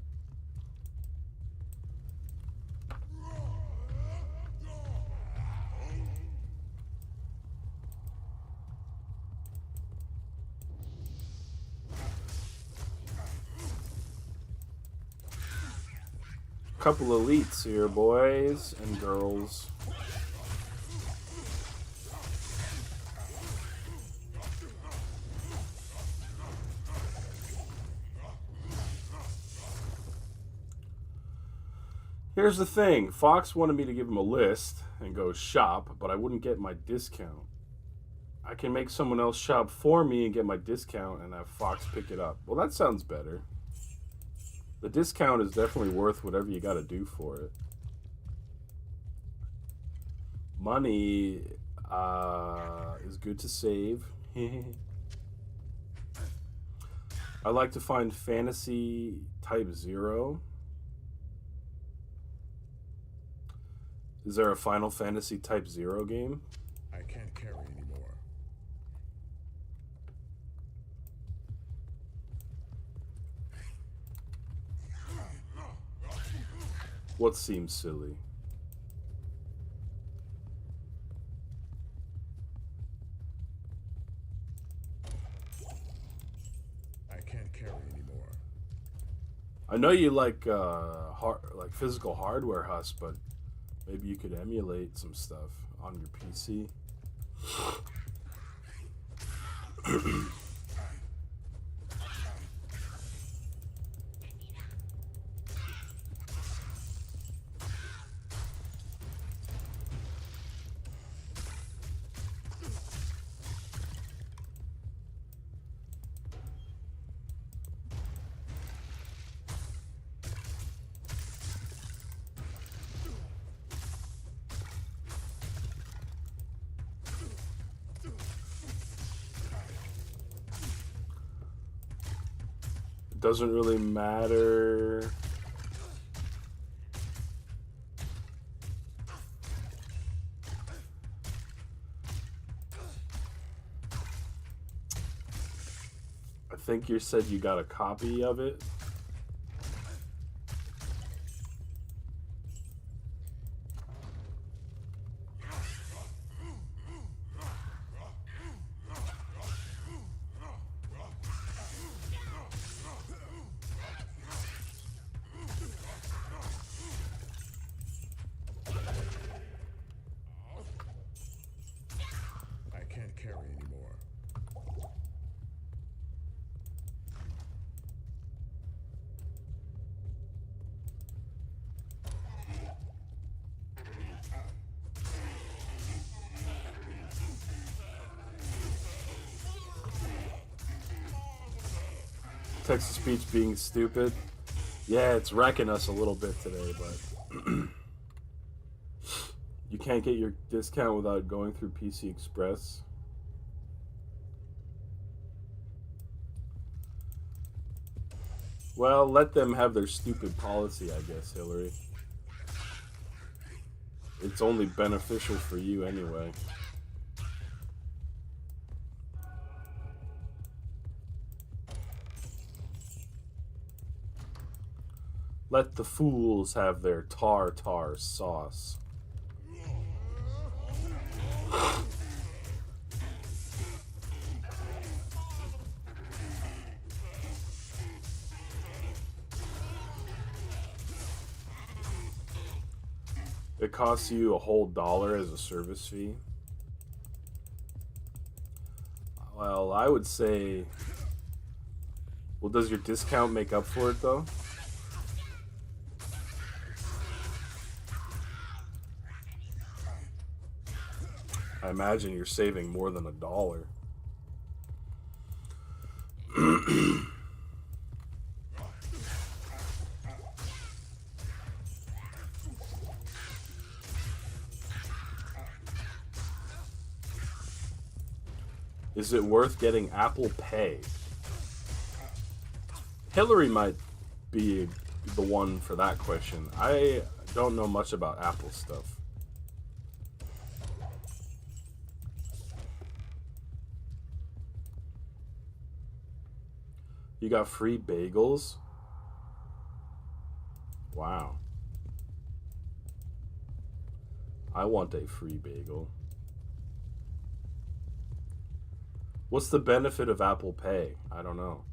S2: Couple elites here, boys and girls. Here's the thing. Fox wanted me to give him a list and go shop, but I wouldn't get my discount. I can make someone else shop for me and get my discount and have Fox pick it up. Well, that sounds better. The discount is definitely worth whatever you got to do for it. Money is good to save. I like to find fantasy type 0. Is there a Final Fantasy type 0 game?
S1: I can't carry anymore.
S2: What seems silly?
S1: I can't carry anymore.
S2: I know you like like physical hardware, Huss, but maybe you could emulate some stuff on your PC. It doesn't really matter. I think you said you got a copy of it.
S1: I can't carry anymore.
S2: Text-to-speech being stupid. Yeah, it's wrecking us a little bit today, but you can't get your discount without going through PC Express. Well, let them have their stupid policy, I guess, Hillary. It's only beneficial for you anyway. Let the fools have their tartar sauce. It costs you a whole $1 as a service fee. Well, I would say... Well, does your discount make up for it, though? I imagine you're saving more than $1. Is it worth getting Apple Pay? Hillary might be the one for that question. I don't know much about Apple stuff. You got free bagels? Wow. I want a free bagel. What's the benefit of Apple Pay? I don't know.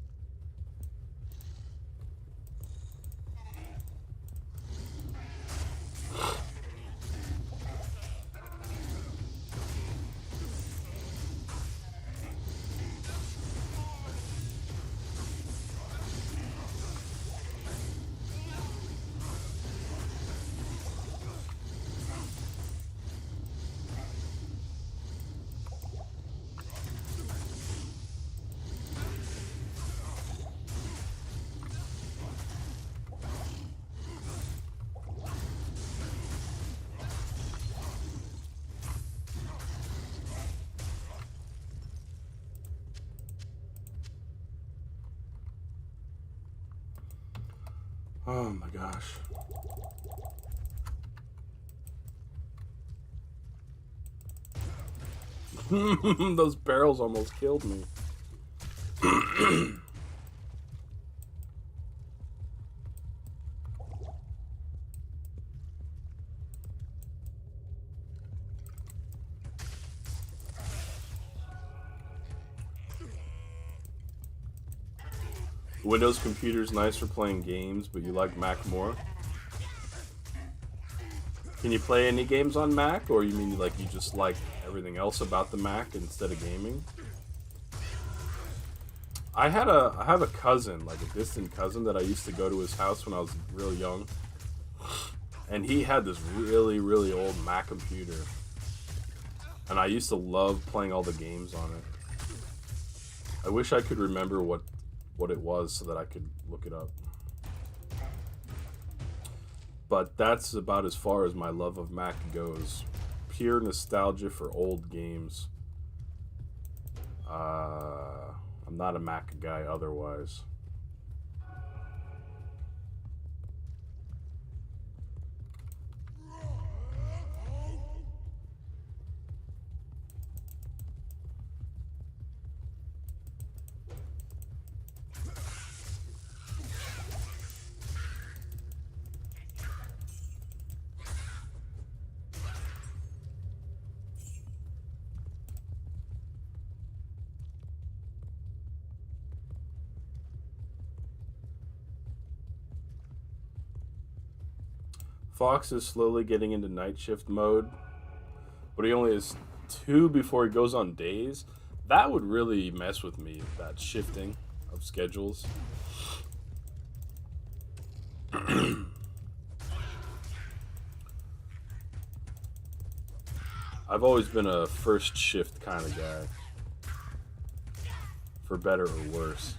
S2: Oh my gosh. Those barrels almost killed me. Windows computer's nice for playing games, but you like Mac more? Can you play any games on Mac, or you mean like you just like everything else about the Mac instead of gaming? I have a cousin, like a distant cousin, that I used to go to his house when I was real young, and he had this really, really old Mac computer, and I used to love playing all the games on it. I wish I could remember what it was so that I could look it up. But that's about as far as my love of Mac goes. Pure nostalgia for old games. I'm not a Mac guy otherwise. Fox is slowly getting into night shift mode, but he only has 2 before he goes on days. That would really mess with me, that shifting of schedules. I've always been a first shift kind of guy, for better or worse.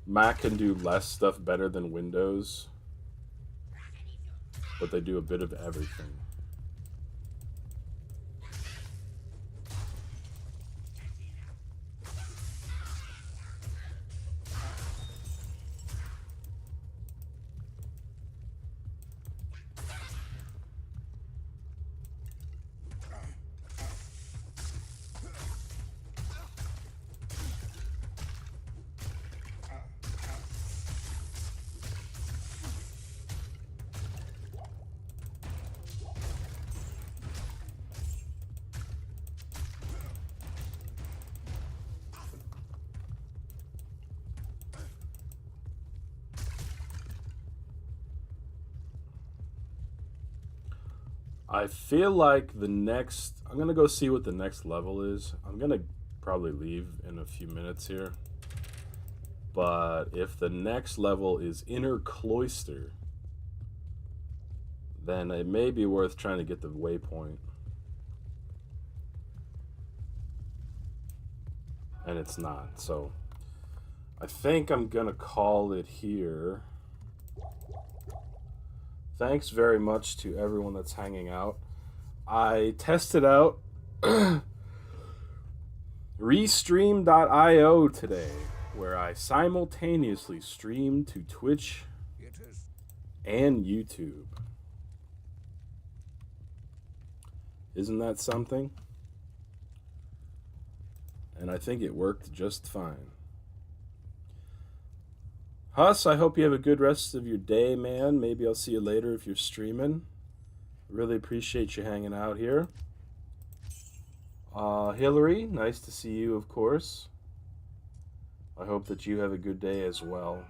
S2: Mac can do less stuff better than Windows, but they do a bit of everything. I feel like I'm going to go see what the next level is. I'm going to probably leave in a few minutes here. But if the next level is Inner Cloister, then it may be worth trying to get the waypoint. And it's not. So I think I'm going to call it here. Thanks very much to everyone that's hanging out. I tested out Restream.io today, where I simultaneously stream to Twitch and YouTube. Isn't that something? And I think it worked just fine. Huss, I hope you have a good rest of your day, man. Maybe I'll see you later if you're streaming. Really appreciate you hanging out here. Hillary, nice to see you, of course. I hope that you have a good day as well.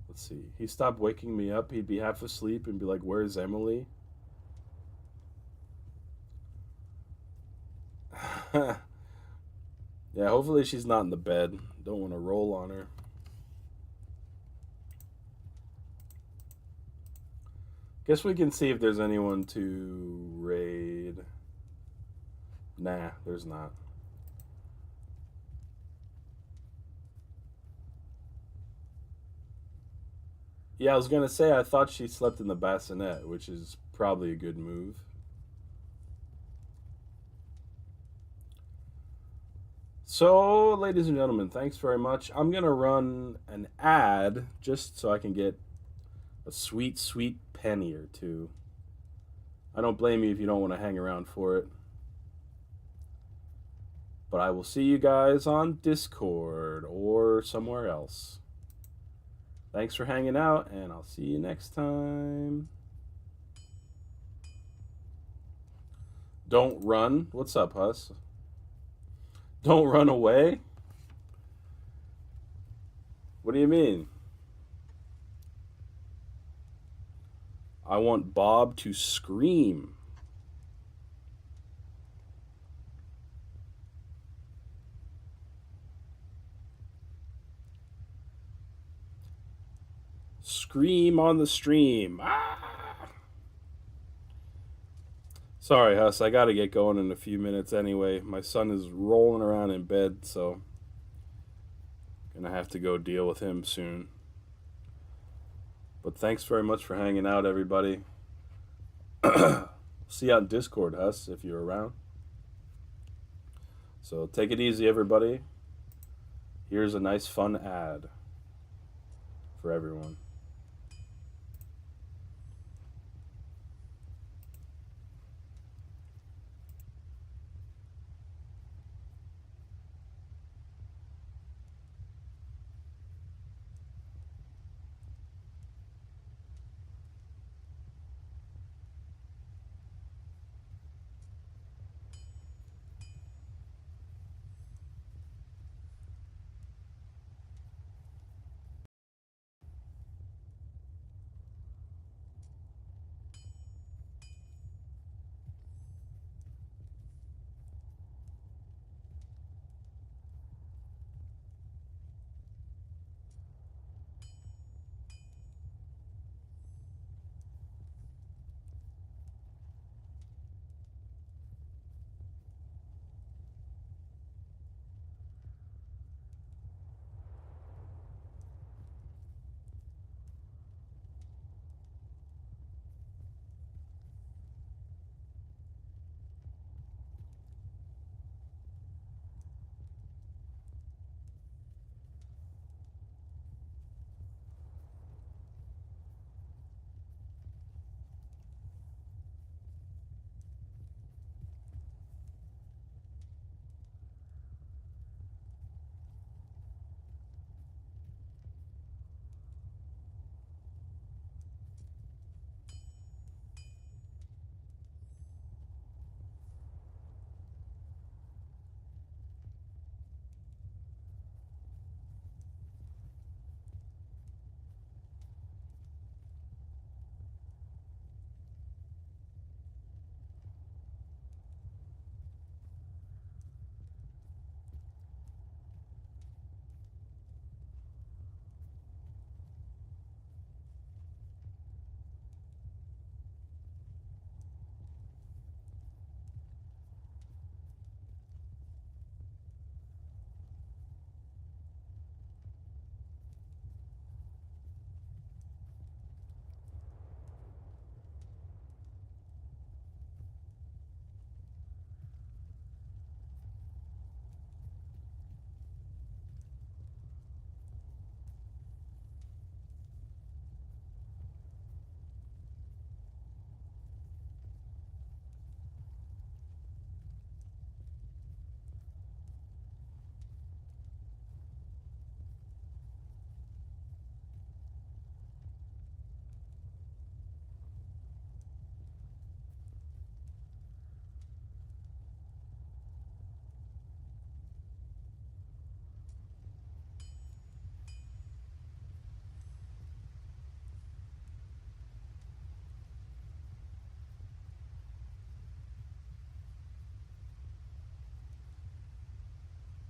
S2: Let's see. He stopped waking me up. He'd be half asleep and be like, "Where's Emily?" Yeah, hopefully she's not in the bed. Don't want to roll on her. Guess we can see if there's anyone to raid. Nah, there's not. Yeah, I was gonna say I thought she slept in the bassinet, which is probably a good move. So, ladies and gentlemen, thanks very much. I'm going to run an ad just so I can get a sweet, sweet penny or two. I don't blame you if you don't want to hang around for it. But I will see you guys on Discord or somewhere else. Thanks for hanging out, and I'll see you next time. Don't run. What's up, Huss? Don't run away? What do you mean? I want Bob to scream. Scream on the stream. Ah! Sorry, Huss. I got to get going in a few minutes anyway. My son is rolling around in bed, so I'm going to have to go deal with him soon. But thanks very much for hanging out, everybody. See you on Discord, Huss, if you're around. So take it easy, everybody. Here's a nice, fun ad for everyone.